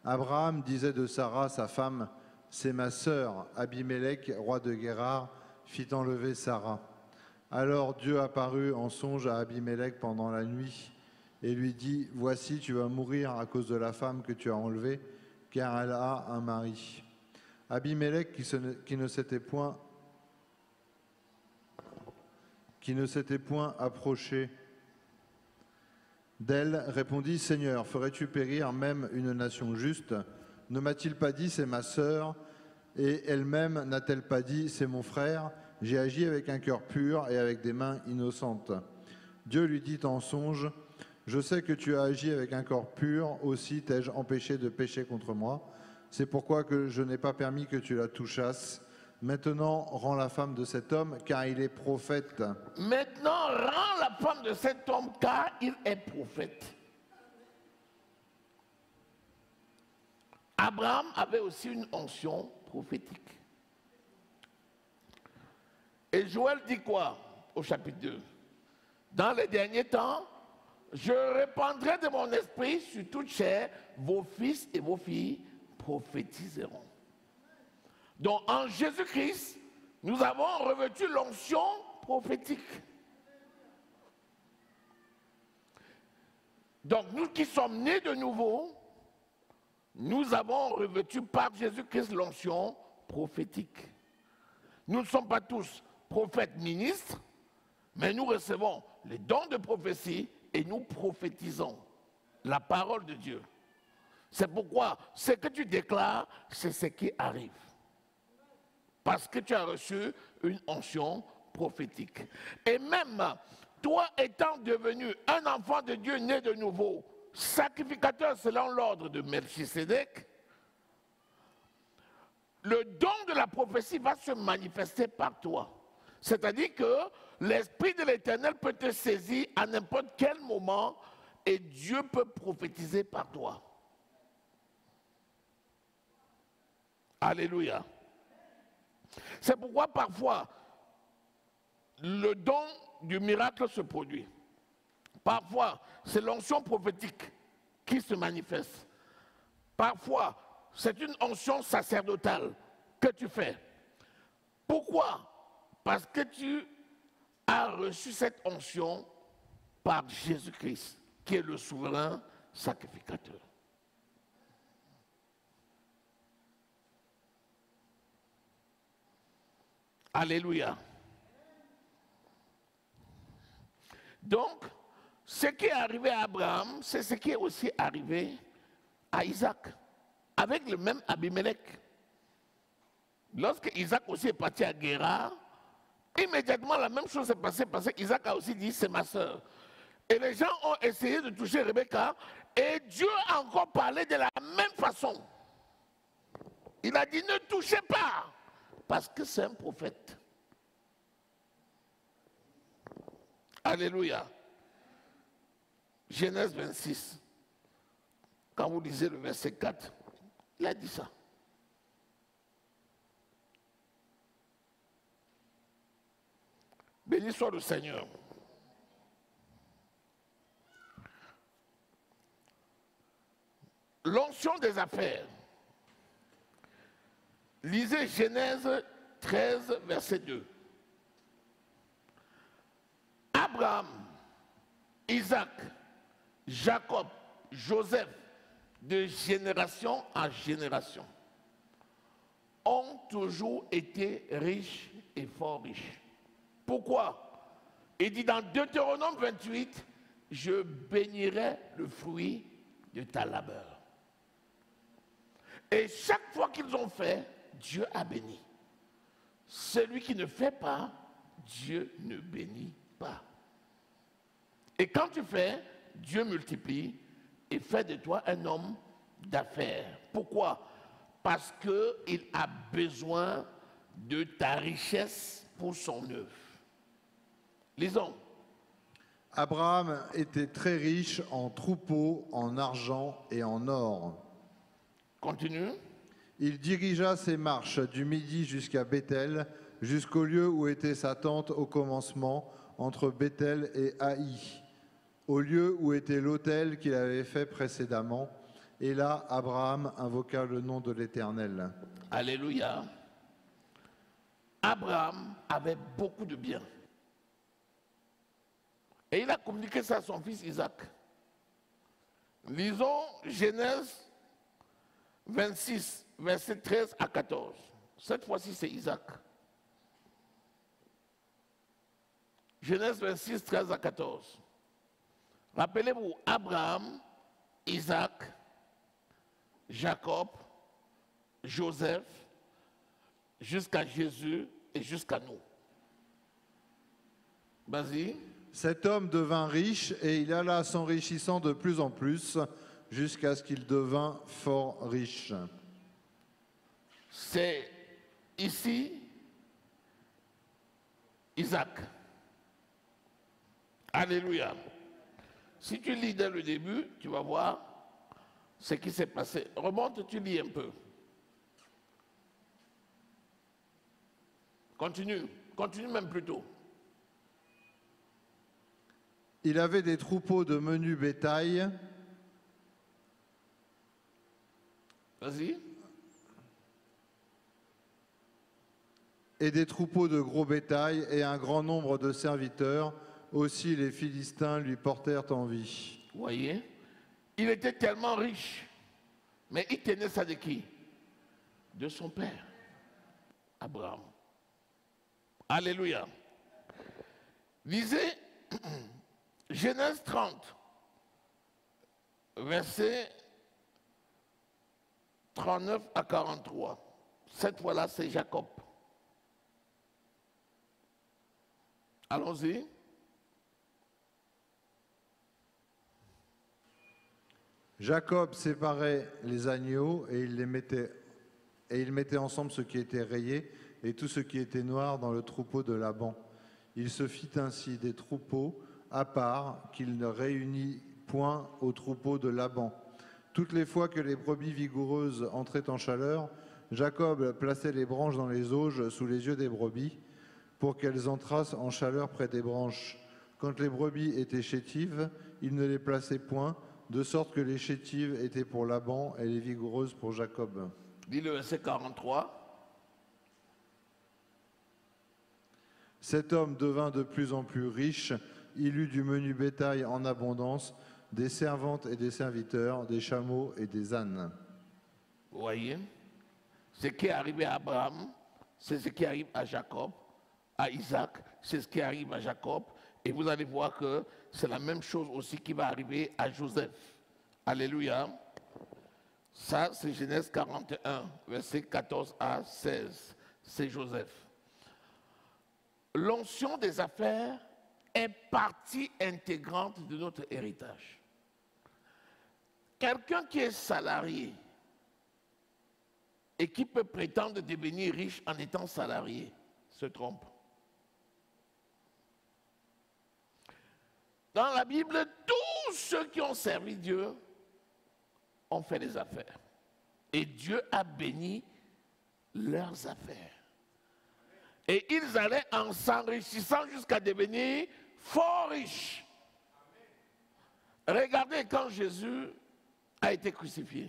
Abraham disait de Sarah, sa femme, « C'est ma sœur. » Abimélec, roi de Guérar, fit enlever Sarah. Alors Dieu apparut en songe à Abimélec pendant la nuit et lui dit, « Voici, tu vas mourir à cause de la femme que tu as enlevée, car elle a un mari. » Abimélec, qui ne s'était point approché d'elle, répondit, « Seigneur, ferais-tu périr même une nation juste? Ne m'a-t-il pas dit, c'est ma sœur, et elle-même n'a-t-elle pas dit, c'est mon frère? J'ai agi avec un cœur pur et avec des mains innocentes. » Dieu lui dit en songe, « Je sais que tu as agi avec un corps pur, aussi t'ai-je empêché de pécher contre moi. C'est pourquoi que je n'ai pas permis que tu la touchasses. Maintenant, rends la femme de cet homme, car il est prophète. » Maintenant, rends la femme de cet homme, car il est prophète. Abraham avait aussi une onction prophétique. Et Joël dit quoi au chapitre 2? Dans les derniers temps, je répandrai de mon esprit sur toute chair, vos fils et vos filles prophétiseront. Donc en Jésus-Christ, nous avons revêtu l'onction prophétique. Donc nous qui sommes nés de nouveau, nous avons revêtu par Jésus-Christ l'onction prophétique. Nous ne sommes pas tous prophètes ministres, mais nous recevons les dons de prophétie et nous prophétisons la parole de Dieu. C'est pourquoi ce que tu déclares, c'est ce qui arrive. Parce que tu as reçu une onction prophétique. Et même toi étant devenu un enfant de Dieu né de nouveau, sacrificateur selon l'ordre de Melchisédek, le don de la prophétie va se manifester par toi. C'est-à-dire que l'Esprit de l'Éternel peut te saisir à n'importe quel moment et Dieu peut prophétiser par toi. Alléluia. C'est pourquoi parfois le don du miracle se produit. Parfois, c'est l'onction prophétique qui se manifeste. Parfois, c'est une onction sacerdotale que tu fais. Pourquoi? Parce que tu as reçu cette onction par Jésus-Christ, qui est le souverain sacrificateur. Alléluia. Donc, ce qui est arrivé à Abraham, c'est ce qui est aussi arrivé à Isaac, avec le même Abimélec. Lorsque Isaac aussi est parti à Guérar, immédiatement la même chose s'est passée parce qu'Isaac a aussi dit, c'est ma sœur. Et les gens ont essayé de toucher Rebecca et Dieu a encore parlé de la même façon. Il a dit, ne touchez pas, parce que c'est un prophète. Alléluia. Genèse 26. Quand vous lisez le verset 4, il a dit ça. Béni soit le Seigneur. L'onction des affaires. Lisez Genèse 13, verset 2. Abraham, Isaac, Jacob, Joseph, de génération en génération, ont toujours été riches et fort riches. Pourquoi? Il dit dans Deutéronome 28, « Je bénirai le fruit de ta labeur. » Et chaque fois qu'ils ont fait, Dieu a béni. Celui qui ne fait pas, Dieu ne bénit pas. Et quand tu fais, Dieu multiplie et fait de toi un homme d'affaires. Pourquoi? Parce qu'il a besoin de ta richesse pour son œuvre. Lisons. Abraham était très riche en troupeaux, en argent et en or. Continue. Il dirigea ses marches du midi jusqu'à Béthel, jusqu'au lieu où était sa tente au commencement, entre Béthel et Haï, au lieu où était l'autel qu'il avait fait précédemment. Et là, Abraham invoqua le nom de l'Éternel. Alléluia. Abraham avait beaucoup de biens. Et il a communiqué ça à son fils Isaac. Lisons Genèse 26, versets 13 à 14. Cette fois-ci, c'est Isaac. Genèse 26, 13 à 14. Rappelez-vous, Abraham, Isaac, Jacob, Joseph, jusqu'à Jésus et jusqu'à nous. Vas-y. Cet homme devint riche et il alla s'enrichissant de plus en plus jusqu'à ce qu'il devint fort riche. C'est ici Isaac. Alléluia. Si tu lis dès le début, tu vas voir ce qui s'est passé. Remonte, tu lis un peu. Continue même plus tôt. Il avait des troupeaux de menu bétail. Vas-y. Et des troupeaux de gros bétail et un grand nombre de serviteurs. Aussi les Philistins lui portèrent envie. Vous voyez, il était tellement riche, mais il tenait ça de qui? De son père, Abraham. Alléluia. Lisez Genèse 30, versets 39 à 43. Cette fois-là, c'est Jacob. Allons-y. Jacob séparait les agneaux et il mettait ensemble ce qui était rayé et tout ce qui était noir dans le troupeau de Laban. Il se fit ainsi des troupeaux à part qu'il ne réunit point au troupeau de Laban. Toutes les fois que les brebis vigoureuses entraient en chaleur, Jacob plaçait les branches dans les auges sous les yeux des brebis pour qu'elles entrassent en chaleur près des branches. Quand les brebis étaient chétives, il ne les plaçait point, de sorte que les chétives étaient pour Laban et les vigoureuses pour Jacob. Dis le verset 43. Cet homme devint de plus en plus riche. Il eut du menu bétail en abondance, des servantes et des serviteurs, des chameaux et des ânes. Vous voyez, ce qui est arrivé à Abraham, c'est ce qui arrive à Jacob, à Isaac, c'est ce qui arrive à Jacob. Et vous allez voir que c'est la même chose aussi qui va arriver à Joseph. Alléluia. Ça, c'est Genèse 41, versets 14 à 16. C'est Joseph. L'onction des affaires est partie intégrante de notre héritage. Quelqu'un qui est salarié et qui peut prétendre devenir riche en étant salarié se trompe. Dans la Bible, tous ceux qui ont servi Dieu ont fait des affaires. Et Dieu a béni leurs affaires. Et ils allaient en s'enrichissant jusqu'à devenir fort riches. Regardez quand Jésus a été crucifié.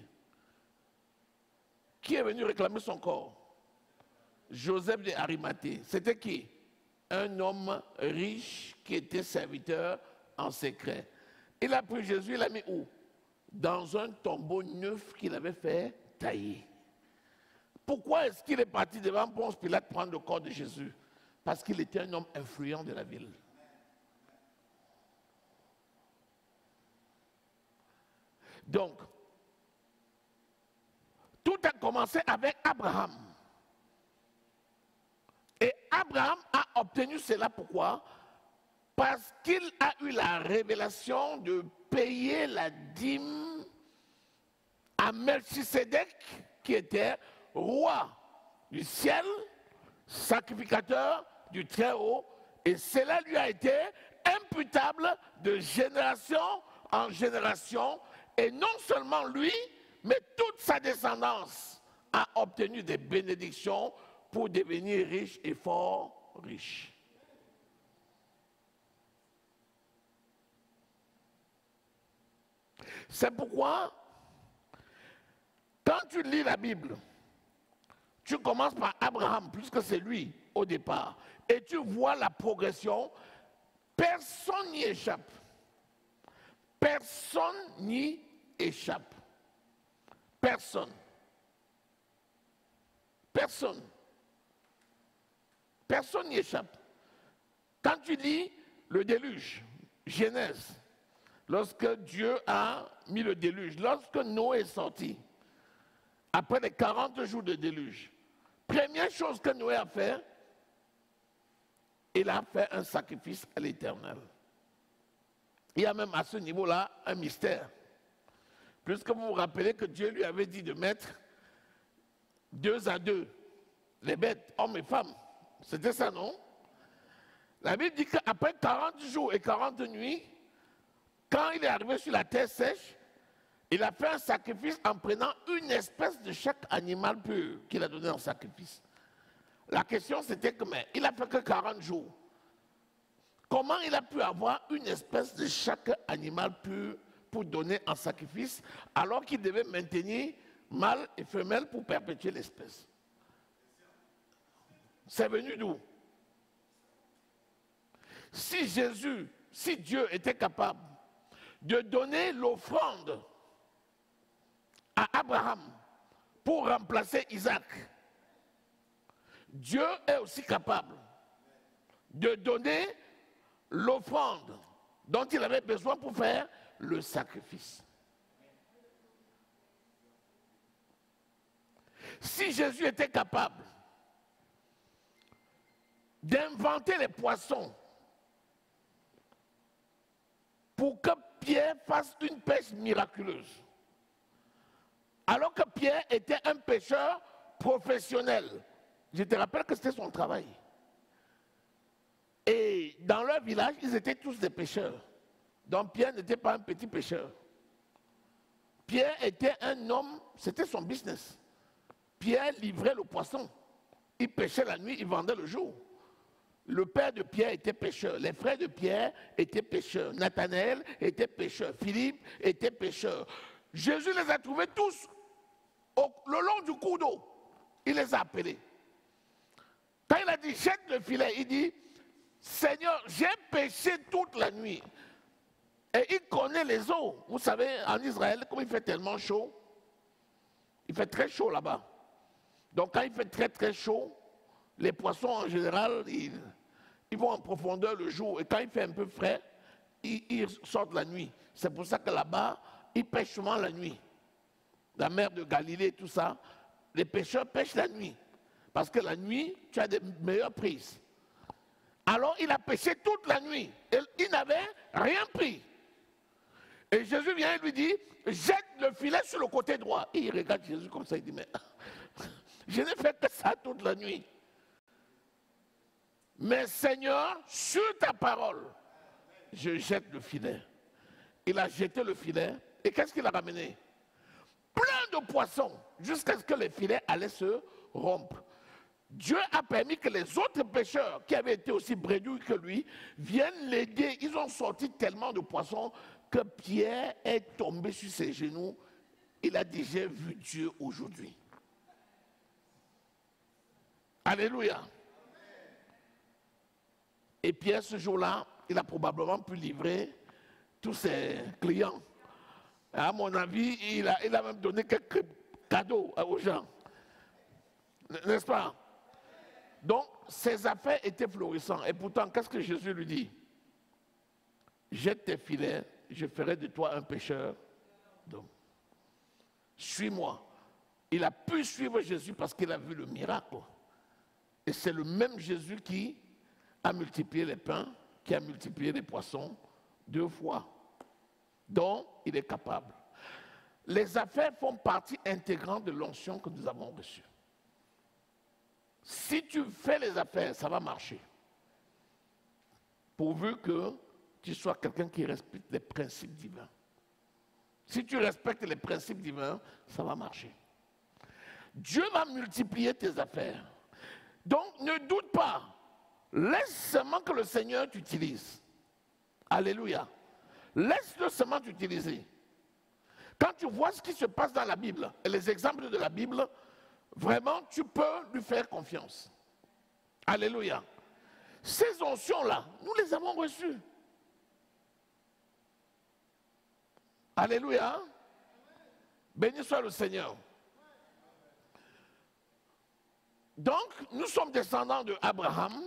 Qui est venu réclamer son corps? Joseph de Arimathée. C'était qui? Un homme riche qui était serviteur en secret. Il a pris Jésus, il l'a mis où? Dans un tombeau neuf qu'il avait fait tailler. Pourquoi est-ce qu'il est parti devant Ponce Pilate prendre le corps de Jésus? Parce qu'il était un homme influent de la ville. Donc, tout a commencé avec Abraham. Et Abraham a obtenu cela pourquoi? Parce qu'il a eu la révélation de payer la dîme à Melchisédek, qui était roi du ciel, sacrificateur du Très-Haut, et cela lui a été imputable de génération en génération, et non seulement lui, mais toute sa descendance a obtenu des bénédictions pour devenir riche et fort riche. C'est pourquoi, quand tu lis la Bible, tu commences par Abraham, puisque c'est lui au départ, et tu vois la progression, personne n'y échappe. Personne n'y échappe. Personne. Personne. Personne n'y échappe. Quand tu lis le déluge, Genèse, lorsque Dieu a mis le déluge, lorsque Noé est sorti, après les 40 jours de déluge, première chose que Noé a fait, il a fait un sacrifice à l'Éternel. Il y a même à ce niveau-là un mystère. Puisque vous vous rappelez que Dieu lui avait dit de mettre 2 à 2 les bêtes, hommes et femmes. C'était ça, non? La Bible dit qu'après 40 jours et 40 nuits, quand il est arrivé sur la terre sèche, il a fait un sacrifice en prenant une espèce de chaque animal pur qu'il a donné en sacrifice. La question c'était que, mais il a fait que 40 jours. Comment il a pu avoir une espèce de chaque animal pur pour donner en sacrifice, alors qu'il devait maintenir mâle et femelle pour perpétuer l'espèce? C'est venu d'où? Si Dieu était capable de donner l'offrande à Abraham pour remplacer Isaac, Dieu est aussi capable de donner l'offrande dont il avait besoin pour faire le sacrifice. Si Jésus était capable d'inventer les poissons pour que Pierre fasse une pêche miraculeuse, alors que Pierre était un pêcheur professionnel, je te rappelle que c'était son travail. Et dans leur village, ils étaient tous des pêcheurs. Donc Pierre n'était pas un petit pêcheur. Pierre était un homme, c'était son business. Pierre livrait le poisson. Il pêchait la nuit, il vendait le jour. Le père de Pierre était pêcheur. Les frères de Pierre étaient pêcheurs. Nathanaël était pêcheur. Philippe était pêcheur. Jésus les a trouvés tous le long du cours d'eau. Il les a appelés. Quand il a dit jette le filet, il dit Seigneur, j'ai pêché toute la nuit. Et il connaît les eaux. Vous savez, en Israël, comme il fait tellement chaud, il fait très chaud là-bas. Donc quand il fait très très chaud, les poissons en général, ils vont en profondeur le jour. Et quand il fait un peu frais, ils sortent la nuit. C'est pour ça que là-bas, ils pêchent souvent la nuit. La mer de Galilée, tout ça, les pêcheurs pêchent la nuit. Parce que la nuit, tu as des meilleures prises. Alors il a pêché toute la nuit. Et il n'avait rien pris. Et Jésus vient et lui dit, jette le filet sur le côté droit. Et il regarde Jésus comme ça, il dit, mais je n'ai fait que ça toute la nuit. Mais Seigneur, sur ta parole, je jette le filet. Il a jeté le filet. Et qu'est-ce qu'il a ramené? Plein de poissons, jusqu'à ce que les filets allaient se rompre. Dieu a permis que les autres pêcheurs, qui avaient été aussi bredouilles que lui, viennent l'aider. Ils ont sorti tellement de poissons que Pierre est tombé sur ses genoux. Il a dit, j'ai vu Dieu aujourd'hui. Alléluia. Et Pierre, ce jour-là, il a probablement pu livrer tous ses clients. À mon avis, il a même donné quelques cadeaux aux gens. N'est-ce pas? Donc, ses affaires étaient florissantes. Et pourtant, qu'est-ce que Jésus lui dit? Jette tes filets, je ferai de toi un pêcheur d'hommes. Suis-moi. Il a pu suivre Jésus parce qu'il a vu le miracle. Et c'est le même Jésus qui a multiplié les pains, qui a multiplié les poissons 2 fois. Donc, il est capable. Les affaires font partie intégrante de l'onction que nous avons reçue. Si tu fais les affaires, ça va marcher. Pourvu que tu sois quelqu'un qui respecte les principes divins. Si tu respectes les principes divins, ça va marcher. Dieu va multiplier tes affaires. Donc, ne doute pas. Laisse seulement que le Seigneur t'utilise. Alléluia. Laisse-le seulement t'utiliser. Quand tu vois ce qui se passe dans la Bible, et les exemples de la Bible, vraiment, tu peux lui faire confiance. Alléluia. Ces onctions-là, nous les avons reçues. Alléluia. Béni soit le Seigneur. Donc, nous sommes descendants de Abraham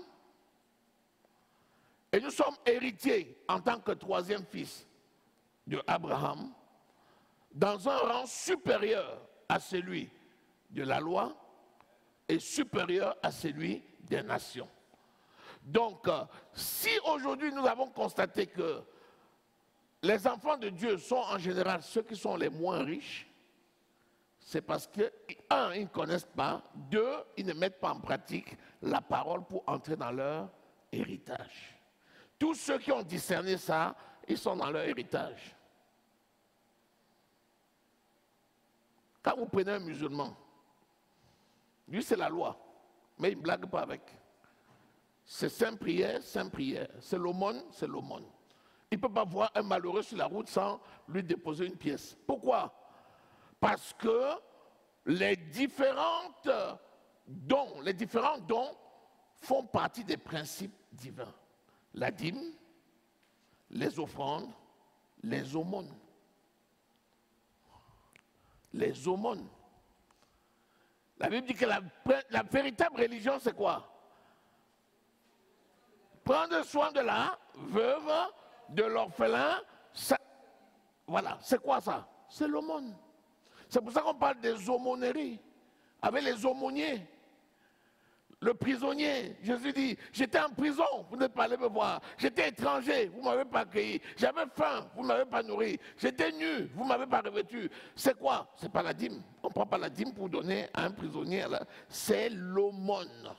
et nous sommes héritiers en tant que troisième fils de Abraham dans un rang supérieur à celui de la loi et supérieur à celui des nations. Donc, si aujourd'hui nous avons constaté que les enfants de Dieu sont en général ceux qui sont les moins riches, c'est parce que, un, ils ne connaissent pas, deux, ils ne mettent pas en pratique la parole pour entrer dans leur héritage. Tous ceux qui ont discerné ça, ils sont dans leur héritage. Quand vous prenez un musulman, lui c'est la loi, mais il ne blague pas avec. C'est sainte prière, sainte prière. C'est l'aumône, c'est l'aumône. Il ne peut pas voir un malheureux sur la route sans lui déposer une pièce. Pourquoi? Parce que les différents dons font partie des principes divins. La dîme, les offrandes, les aumônes. Les aumônes. La Bible dit que la véritable religion, c'est quoi? Prendre soin de la veuve, de l'orphelin. Voilà, c'est quoi ça? C'est l'aumône. C'est pour ça qu'on parle des aumôneries, avec les aumôniers. Le prisonnier, Jésus dit, j'étais en prison, vous n'êtes pas allé me voir. J'étais étranger, vous ne m'avez pas accueilli. J'avais faim, vous ne m'avez pas nourri. J'étais nu, vous ne m'avez pas revêtu. C'est quoi? C'est pas la dîme. On ne prend pas la dîme pour donner à un prisonnier. C'est l'aumône.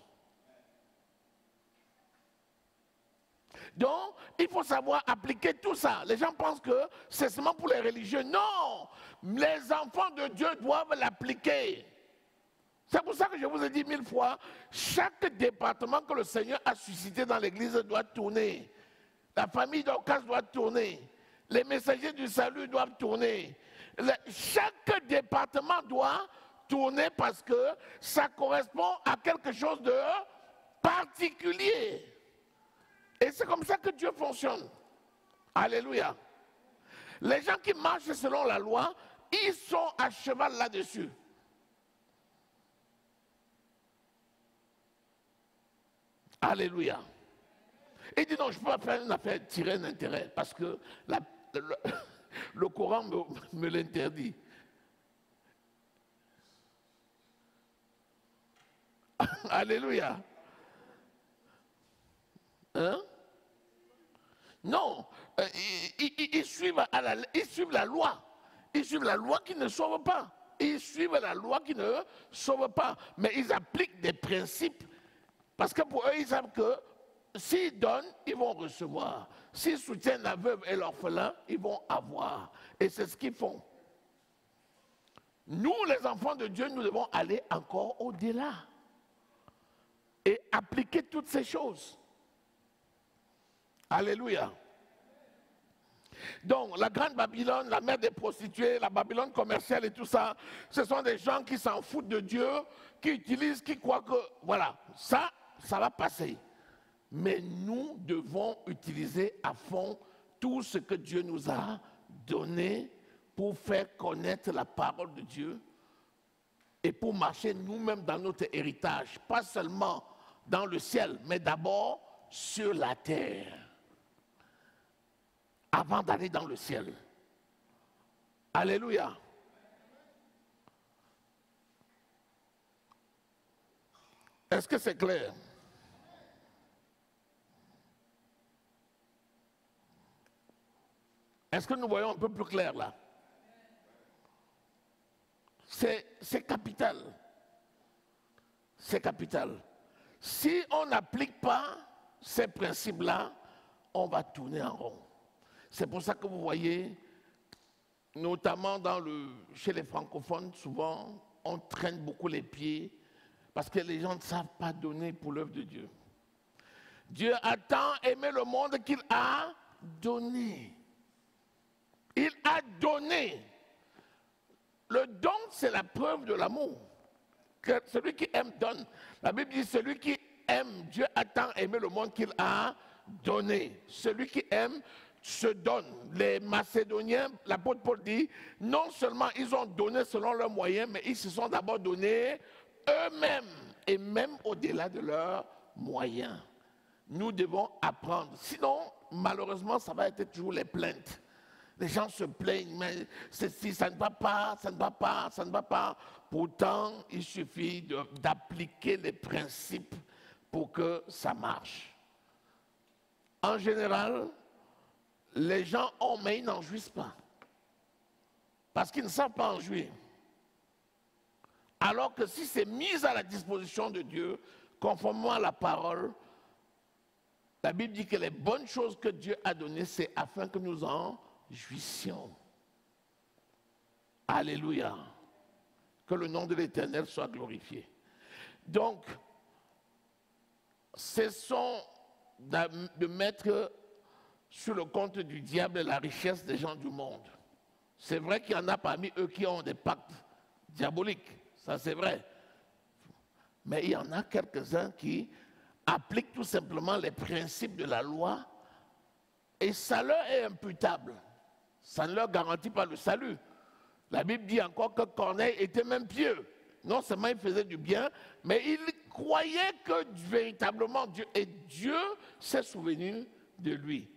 Donc, il faut savoir appliquer tout ça. Les gens pensent que c'est seulement pour les religieux. Non! Les enfants de Dieu doivent l'appliquer. C'est pour ça que je vous ai dit 1000 fois, chaque département que le Seigneur a suscité dans l'Église doit tourner. La famille d'Orcas doit tourner. Les messagers du salut doivent tourner. Chaque département doit tourner parce que ça correspond à quelque chose de particulier. Et c'est comme ça que Dieu fonctionne. Alléluia. Les gens qui marchent selon la loi, ils sont à cheval là-dessus. Alléluia. Il dit non, je ne peux pas faire une affaire tirer un intérêt parce que le Coran me l'interdit. Alléluia. Hein? Non, ils suivent la loi. Ils suivent la loi qui ne sauve pas. Ils suivent la loi qui ne sauve pas. Mais ils appliquent des principes. Parce que pour eux, ils savent que s'ils donnent, ils vont recevoir. S'ils soutiennent la veuve et l'orphelin, ils vont avoir. Et c'est ce qu'ils font. Nous, les enfants de Dieu, nous devons aller encore au-delà. Et appliquer toutes ces choses. Alléluia. Donc, la grande Babylone, la mère des prostituées, la Babylone commerciale et tout ça, ce sont des gens qui s'en foutent de Dieu, qui utilisent, qui croient que, voilà, ça va passer. Mais nous devons utiliser à fond tout ce que Dieu nous a donné pour faire connaître la parole de Dieu et pour marcher nous-mêmes dans notre héritage, pas seulement dans le ciel, mais d'abord sur la terre, avant d'aller dans le ciel. Alléluia. Est-ce que c'est clair? Est-ce que nous voyons un peu plus clair là? C'est capital. C'est capital. Si on n'applique pas ces principes-là, on va tourner en rond. C'est pour ça que vous voyez, notamment chez les francophones, souvent, on traîne beaucoup les pieds parce que les gens ne savent pas donner pour l'œuvre de Dieu. Dieu a tant aimé le monde qu'il a donné. Il a donné. le don, c'est la preuve de l'amour. Que celui qui aime donne. La Bible dit, celui qui aime, Dieu a tant aimé le monde qu'il a donné. Celui qui aime se donne. Les Macédoniens, l'apôtre Paul dit, non seulement ils ont donné selon leurs moyens, mais ils se sont d'abord donnés eux-mêmes, et même au-delà de leurs moyens. Nous devons apprendre. Sinon, malheureusement, ça va être toujours les plaintes. Les gens se plaignent, mais ceci, ça ne va pas, ça ne va pas, ça ne va pas. Pourtant, il suffit d'appliquer les principes pour que ça marche. En général, les gens ont, mais ils n'en jouissent pas. Parce qu'ils ne savent pas en jouir. Alors que si c'est mis à la disposition de Dieu, conformément à la parole, la Bible dit que les bonnes choses que Dieu a données, c'est afin que nous en jouissions. Alléluia. Que le nom de l'Éternel soit glorifié. Donc, cessons de mettre sur le compte du diable la richesse des gens du monde. C'est vrai qu'il y en a parmi eux qui ont des pactes diaboliques, ça c'est vrai. Mais il y en a quelques-uns qui appliquent tout simplement les principes de la loi et ça leur est imputable. Ça ne leur garantit pas le salut. La Bible dit encore que Corneille était même pieux. Non seulement il faisait du bien, mais il croyait que véritablement Dieu, et Dieu s'est souvenu de lui.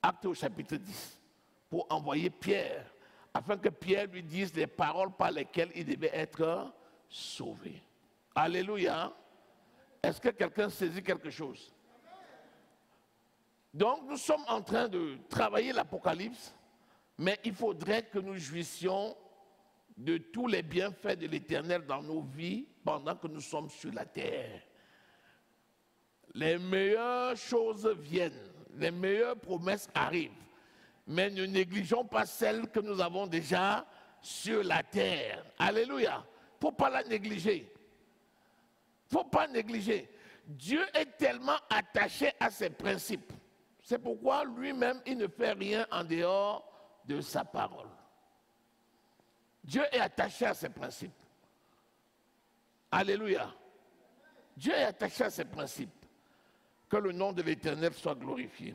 Actes au chapitre 10, pour envoyer Pierre, afin que Pierre lui dise les paroles par lesquelles il devait être sauvé. Alléluia. Est-ce que quelqu'un saisit quelque chose? Donc nous sommes en train de travailler l'Apocalypse, mais il faudrait que nous jouissions de tous les bienfaits de l'Éternel dans nos vies pendant que nous sommes sur la terre. Les meilleures choses viennent, les meilleures promesses arrivent, mais ne négligeons pas celles que nous avons déjà sur la terre. Alléluia. Il ne faut pas la négliger. Il ne faut pas négliger. Dieu est tellement attaché à ses principes. C'est pourquoi lui-même, il ne fait rien en dehors de sa parole. Dieu est attaché à ses principes. Alléluia. Dieu est attaché à ses principes. Que le nom de l'Éternel soit glorifié.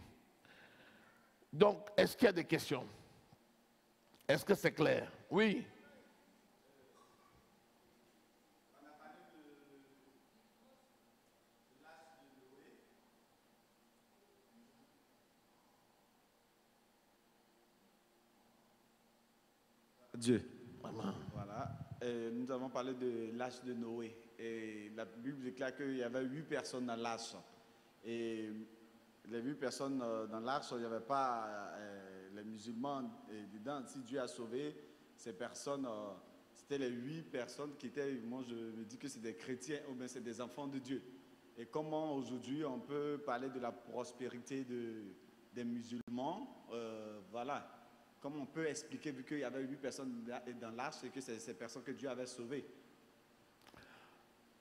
Donc, est-ce qu'il y a des questions? Est-ce que c'est clair? Oui. Dieu. Vraiment. Voilà. Nous avons parlé de l'âge de Noé. Et la Bible déclare qu'il y avait 8 personnes dans l'arche. Et les 8 personnes dans l'arche, il n'y avait pas les musulmans dedans. Si Dieu a sauvé ces personnes, c'était les 8 personnes qui étaient, moi je me dis que c'est des chrétiens ou bien c'est des enfants de Dieu. Et comment aujourd'hui on peut parler de la prospérité des musulmans, voilà. Comment on peut expliquer, vu qu'il y avait 8 personnes dans l'arche, et que c'est ces personnes que Dieu avait sauvées?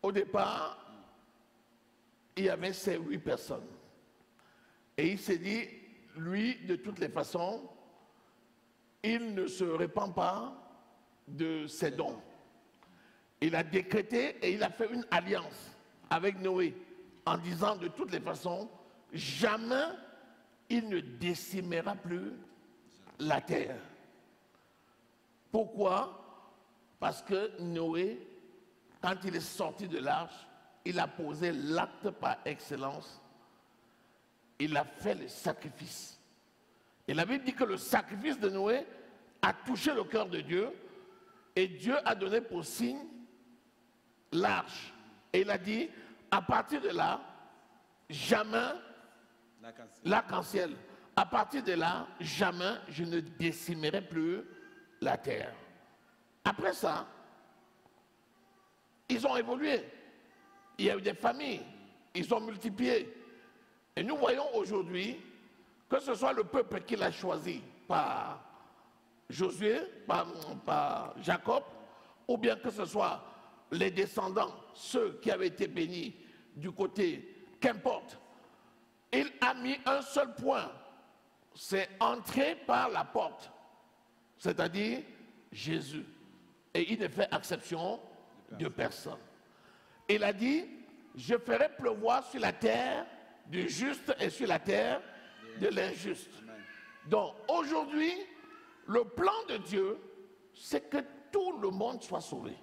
Au départ, il y avait ces 8 personnes. Et il s'est dit, lui, de toutes les façons, il ne se répand pas de ses dons. Il a décrété et il a fait une alliance avec Noé en disant de toutes les façons, jamais il ne décimera plus la terre. Pourquoi? Parce que Noé, quand il est sorti de l'arche, il a posé l'acte par excellence. Il a fait le sacrifice. Et la Bible dit que le sacrifice de Noé a touché le cœur de Dieu et Dieu a donné pour signe l'arche. Et il a dit, à partir de là, jamais l'arc-en-ciel. À partir de là, jamais je ne décimerai plus la terre. Après ça, ils ont évolué. Il y a eu des familles. Ils ont multiplié. Et nous voyons aujourd'hui que ce soit le peuple qu'il a choisi par Josué, par Jacob, ou bien que ce soit les descendants, ceux qui avaient été bénis du côté, qu'importe. Il a mis un seul point, c'est entrer par la porte, c'est-à-dire Jésus. Et il ne fait exception de personne. Il a dit, je ferai pleuvoir sur la terre du juste et sur la terre de l'injuste. Donc aujourd'hui, le plan de Dieu, c'est que tout le monde soit sauvé.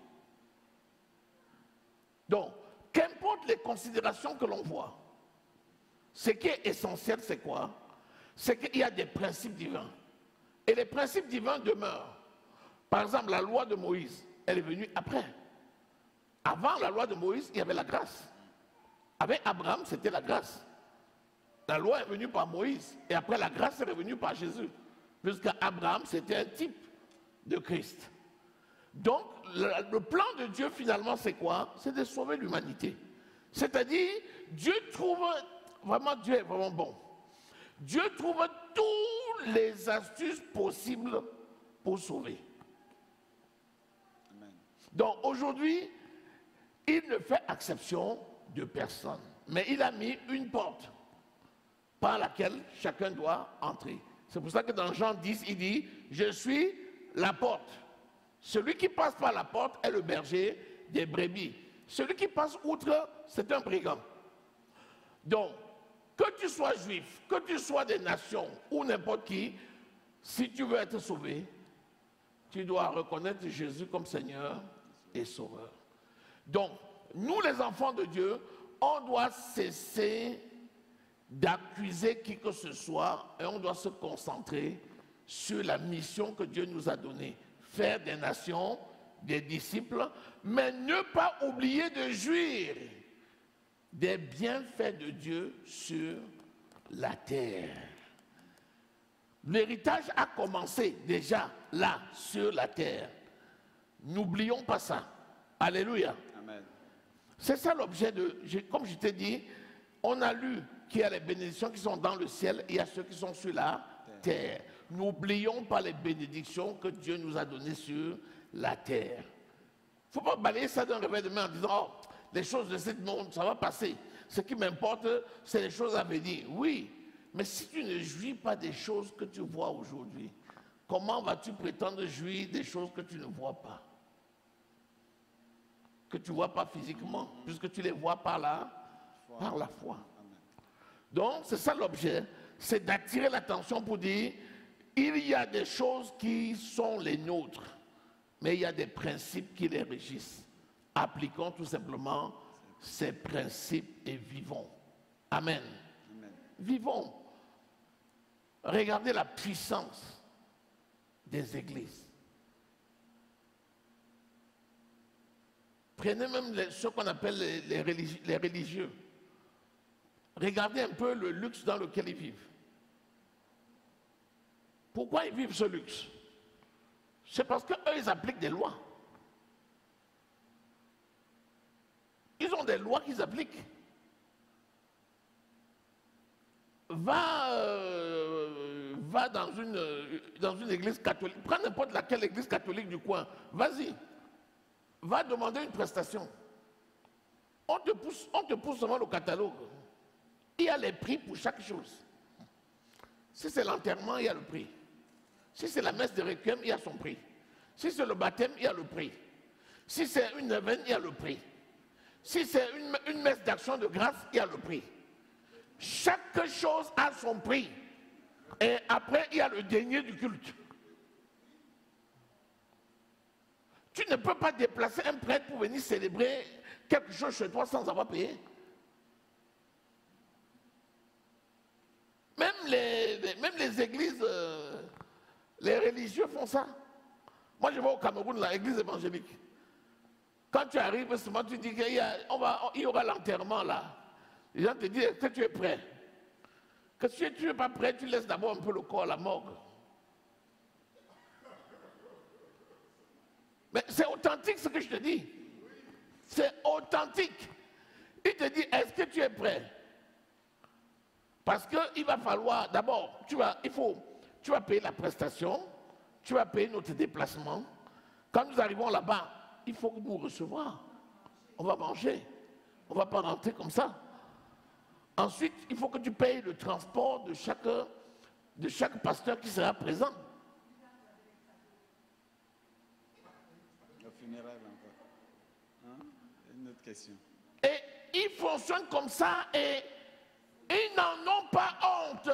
Donc, qu'importe les considérations que l'on voit, ce qui est essentiel, c'est quoi? C'est qu'il y a des principes divins. Et les principes divins demeurent. Par exemple, la loi de Moïse, elle est venue après. Avant la loi de Moïse, il y avait la grâce. Avec Abraham, c'était la grâce. La loi est venue par Moïse. Et après, la grâce est revenue par Jésus. Puisqu'Abraham, c'était un type de Christ. Donc, le plan de Dieu, finalement, c'est quoi? C'est de sauver l'humanité. C'est-à-dire, Dieu est vraiment bon. Dieu trouve toutes les astuces possibles pour sauver. Amen. Donc, aujourd'hui, il ne fait exception de personne. Mais il a mis une porte par laquelle chacun doit entrer. C'est pour ça que dans Jean 10, il dit, je suis la porte. Celui qui passe par la porte est le berger des brebis. Celui qui passe outre, c'est un brigand. Donc, que tu sois juif, que tu sois des nations ou n'importe qui, si tu veux être sauvé, tu dois reconnaître Jésus comme Seigneur et Sauveur. Donc, nous les enfants de Dieu, on doit cesser d'accuser qui que ce soit et on doit se concentrer sur la mission que Dieu nous a donnée. Faire des nations, des disciples, mais ne pas oublier de jouir des bienfaits de Dieu sur la terre. L'héritage a commencé déjà là, sur la terre. N'oublions pas ça. Alléluia. Amen. C'est ça l'objet de... Comme je t'ai dit, on a lu qu'il y a les bénédictions qui sont dans le ciel et il y a ceux qui sont sur la terre. N'oublions pas les bénédictions que Dieu nous a données sur la terre. Il ne faut pas balayer ça d'un revers de main en disant, oh, les choses de ce monde, ça va passer. Ce qui m'importe, c'est les choses à venir. Oui, mais si tu ne jouis pas des choses que tu vois aujourd'hui, comment vas-tu prétendre jouir des choses que tu ne vois pas? Que tu ne vois pas physiquement, puisque tu les vois par la foi. Donc, c'est ça l'objet, c'est d'attirer l'attention pour dire, il y a des choses qui sont les nôtres, mais il y a des principes qui les régissent. Appliquons tout simplement ces principes et vivons. Amen. Amen. Vivons. Regardez la puissance des églises. Prenez même ce qu'on appelle les religieux. Regardez un peu le luxe dans lequel ils vivent. Pourquoi ils vivent ce luxe? C'est parce qu'eux, ils appliquent des lois. Ils ont des lois qu'ils appliquent. Va dans une église catholique, prends n'importe laquelle église catholique du coin, vas-y, va demander une prestation. On te pousse devant le catalogue. Il y a les prix pour chaque chose. Si c'est l'enterrement, il y a le prix. Si c'est la messe de requiem, il y a son prix. Si c'est le baptême, il y a le prix. Si c'est une neuvaine, il y a le prix. Si c'est une messe d'action de grâce, il y a le prix. Chaque chose a son prix. Et après, il y a le denier du culte. Tu ne peux pas déplacer un prêtre pour venir célébrer quelque chose chez toi sans avoir payé. Même les églises, les religieux font ça. Moi, je vais au Cameroun, l'église évangélique. Quand tu arrives, souvent tu dis qu'il y aura l'enterrement là. Les gens te disent, est-ce que tu es prêt? Que si tu n'es pas prêt, tu laisses d'abord un peu le corps à la morgue. Mais c'est authentique ce que je te dis. C'est authentique. Il te dit, est-ce que tu es prêt? Parce qu'il va falloir, d'abord, tu vas payer la prestation, tu vas payer notre déplacement. Quand nous arrivons là-bas, il faut nous recevoir. On va manger. On ne va pas rentrer comme ça. Ensuite, il faut que tu payes le transport de chaque pasteur qui sera présent. funérailles encore. Hein? Une autre question. Et ils fonctionnent comme ça et ils n'en ont pas honte.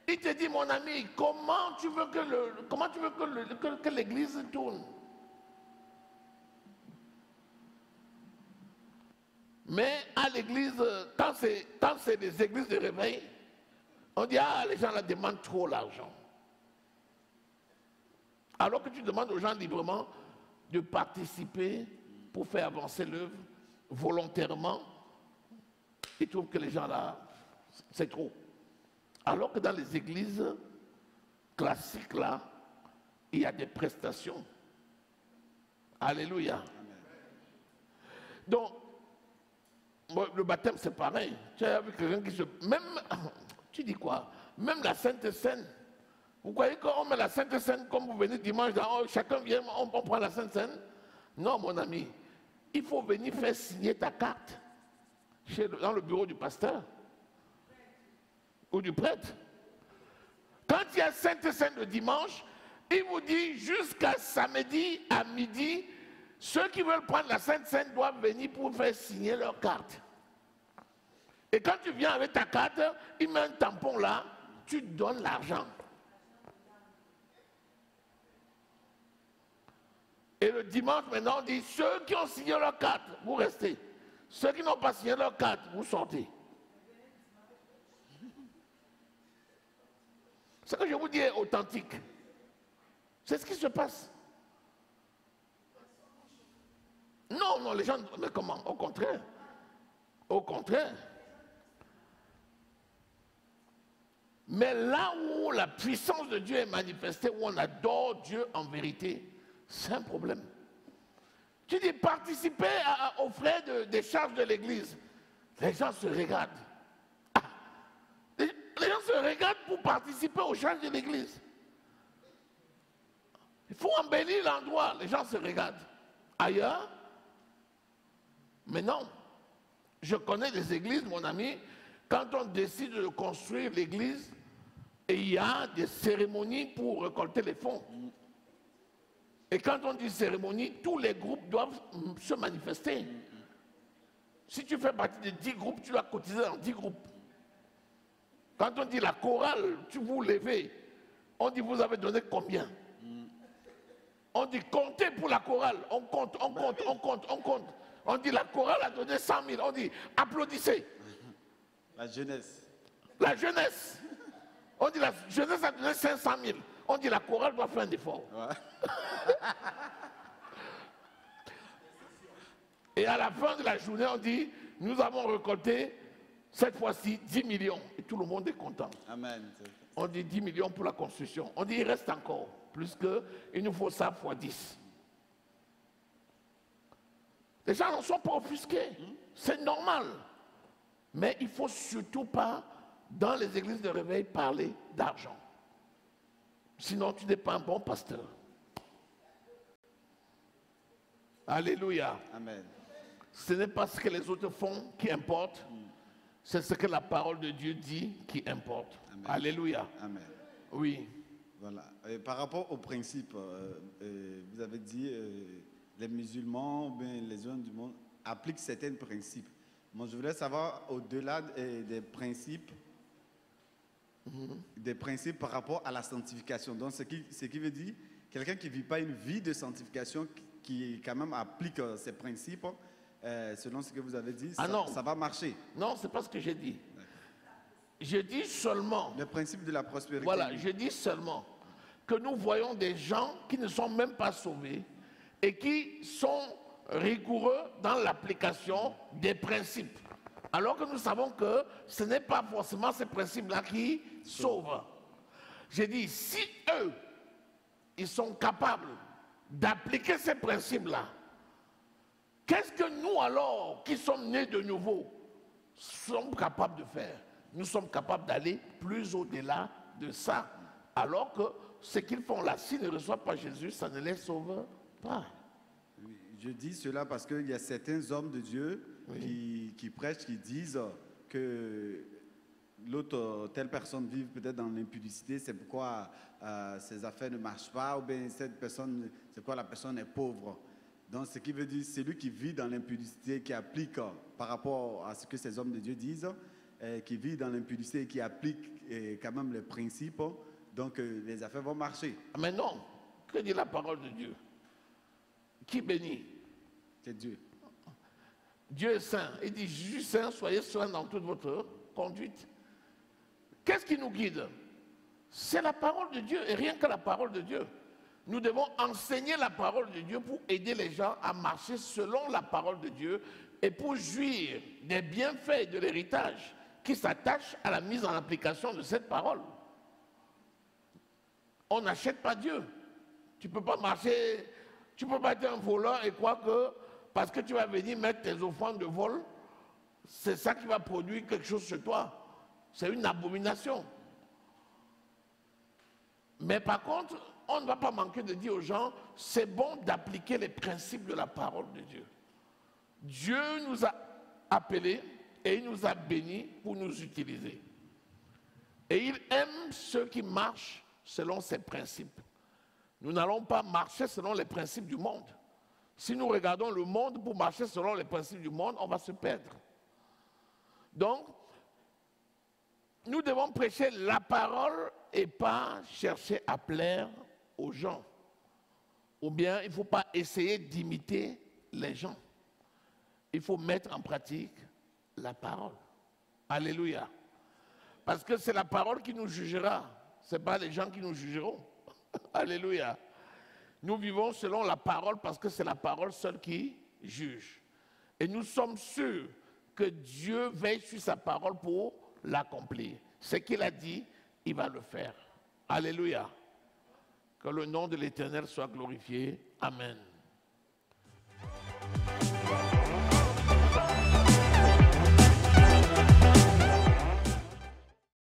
Il te dit, mon ami, comment tu veux que l'église tourne? Mais à l'église, quand c'est des églises de réveil, on dit, ah, les gens là demandent trop l'argent. Alors que tu demandes aux gens librement de participer pour faire avancer l'œuvre volontairement, ils trouvent que les gens là, c'est trop. Alors que dans les églises classiques là, il y a des prestations. Alléluia. Donc, le baptême c'est pareil. Tu as vu quelqu'un qui se... Même, tu dis quoi? Même la Sainte Seine. Vous croyez qu'on met la Sainte Seine comme vous venez dimanche, chacun vient, on prend la Sainte Seine? Non, mon ami. Il faut venir faire signer ta carte dans le bureau du pasteur ou du prêtre. Quand il y a Sainte Seine le dimanche, il vous dit jusqu'à samedi à midi, ceux qui veulent prendre la Sainte Seine doivent venir pour faire signer leur carte. Et quand tu viens avec ta carte, il met un tampon là, tu donnes l'argent. Et le dimanche, maintenant, on dit, ceux qui ont signé leur carte, vous restez. Ceux qui n'ont pas signé leur carte, vous sortez. Ce que je vous dis est authentique. C'est ce qui se passe. Non, non, les gens, mais comment? Au contraire. Au contraire. Mais là où la puissance de Dieu est manifestée, où on adore Dieu en vérité, c'est un problème. Tu dis participer aux frais des charges de l'église. Les gens se regardent. Ah, les gens se regardent pour participer aux charges de l'église. Il faut embellir l'endroit. Les gens se regardent. Ailleurs, mais non. Je connais des églises, mon ami, quand on décide de construire l'église, et il y a des cérémonies pour récolter les fonds. Et quand on dit cérémonie, tous les groupes doivent se manifester. Si tu fais partie de 10 groupes, tu dois cotiser dans 10 groupes. Quand on dit la chorale, tu vous levez. On dit vous avez donné combien? On dit comptez pour la chorale. On compte, on compte, on compte, on compte. On dit la chorale a donné 100 000. On dit applaudissez. La jeunesse. La jeunesse. On dit la jeunesse a donné 500 000. On dit la chorale doit faire un effort. Ouais. Et à la fin de la journée, on dit, nous avons récolté cette fois-ci 10 millions. Et tout le monde est content. Amen. On dit 10 millions pour la construction. On dit, il reste encore plus que, il nous faut ça fois 10. Les gens n'en sont pas offusqués. C'est normal. Mais il ne faut surtout pas, dans les églises de réveil, parler d'argent. Sinon, tu n'es pas un bon pasteur. Alléluia. Amen. Ce n'est pas ce que les autres font qui importe. C'est ce que la parole de Dieu dit qui importe. Amen. Alléluia. Amen. Oui. Voilà. Et par rapport au principe, vous avez dit les musulmans ou bien les gens du monde appliquent certains principes. Moi, je voulais savoir, au-delà des principes, par rapport à la sanctification. Donc, ce qui veut dire, quelqu'un qui ne vit pas une vie de sanctification, qui quand même applique ces principes, selon ce que vous avez dit, ça va marcher. Non, ce n'est pas ce que j'ai dit. Je dis seulement... Le principe de la prospérité. Voilà, je dis seulement que nous voyons des gens qui ne sont même pas sauvés et qui sont rigoureux dans l'application des principes. Alors que nous savons que ce n'est pas forcément ces principes-là qui sauvent. J'ai dit, si eux, ils sont capables d'appliquer ces principes-là, qu'est-ce que nous alors, qui sommes nés de nouveau, sommes capables de faire? Nous sommes capables d'aller plus au-delà de ça. Alors que ce qu'ils font là, s'ils ne reçoivent pas Jésus, ça ne les sauve pas. Oui, je dis cela parce qu'il y a certains hommes de Dieu qui prêchent, qui disent que telle personne vit peut-être dans l'impudicité, c'est pourquoi ses affaires ne marchent pas, ou bien cette personne, c'est pourquoi la personne est pauvre. Donc, ce qui veut dire, c'est lui qui vit dans l'impudicité, qui applique par rapport à ce que ces hommes de Dieu disent, qui vit dans l'impudicité et qui applique quand même les principes. Donc, les affaires vont marcher. Mais non, que dit la parole de Dieu? Qui bénit? C'est Dieu. Dieu est saint. Il dit, Jésus saint, soyez saints dans toute votre conduite. Qu'est-ce qui nous guide? C'est la parole de Dieu et rien que la parole de Dieu. Nous devons enseigner la parole de Dieu pour aider les gens à marcher selon la parole de Dieu et pour jouir des bienfaits et de l'héritage qui s'attachent à la mise en application de cette parole. On n'achète pas Dieu. Tu ne peux pas marcher, tu ne peux pas être un voleur et croire que parce que tu vas venir mettre tes offrandes de vol, c'est ça qui va produire quelque chose chez toi. C'est une abomination. Mais par contre, on ne va pas manquer de dire aux gens, c'est bon d'appliquer les principes de la parole de Dieu. Dieu nous a appelés et il nous a bénis pour nous utiliser. Et il aime ceux qui marchent selon ses principes. Nous n'allons pas marcher selon les principes du monde. Si nous regardons le monde pour marcher selon les principes du monde, on va se perdre. Donc, nous devons prêcher la parole et pas chercher à plaire aux gens. Ou bien, il ne faut pas essayer d'imiter les gens. Il faut mettre en pratique la parole. Alléluia. Parce que c'est la parole qui nous jugera. Ce n'est pas les gens qui nous jugeront. Alléluia. Nous vivons selon la parole parce que c'est la parole seule qui juge. Et nous sommes sûrs que Dieu veille sur sa parole pour l'accomplir. Ce qu'il a dit, il va le faire. Alléluia. Que le nom de l'Éternel soit glorifié. Amen.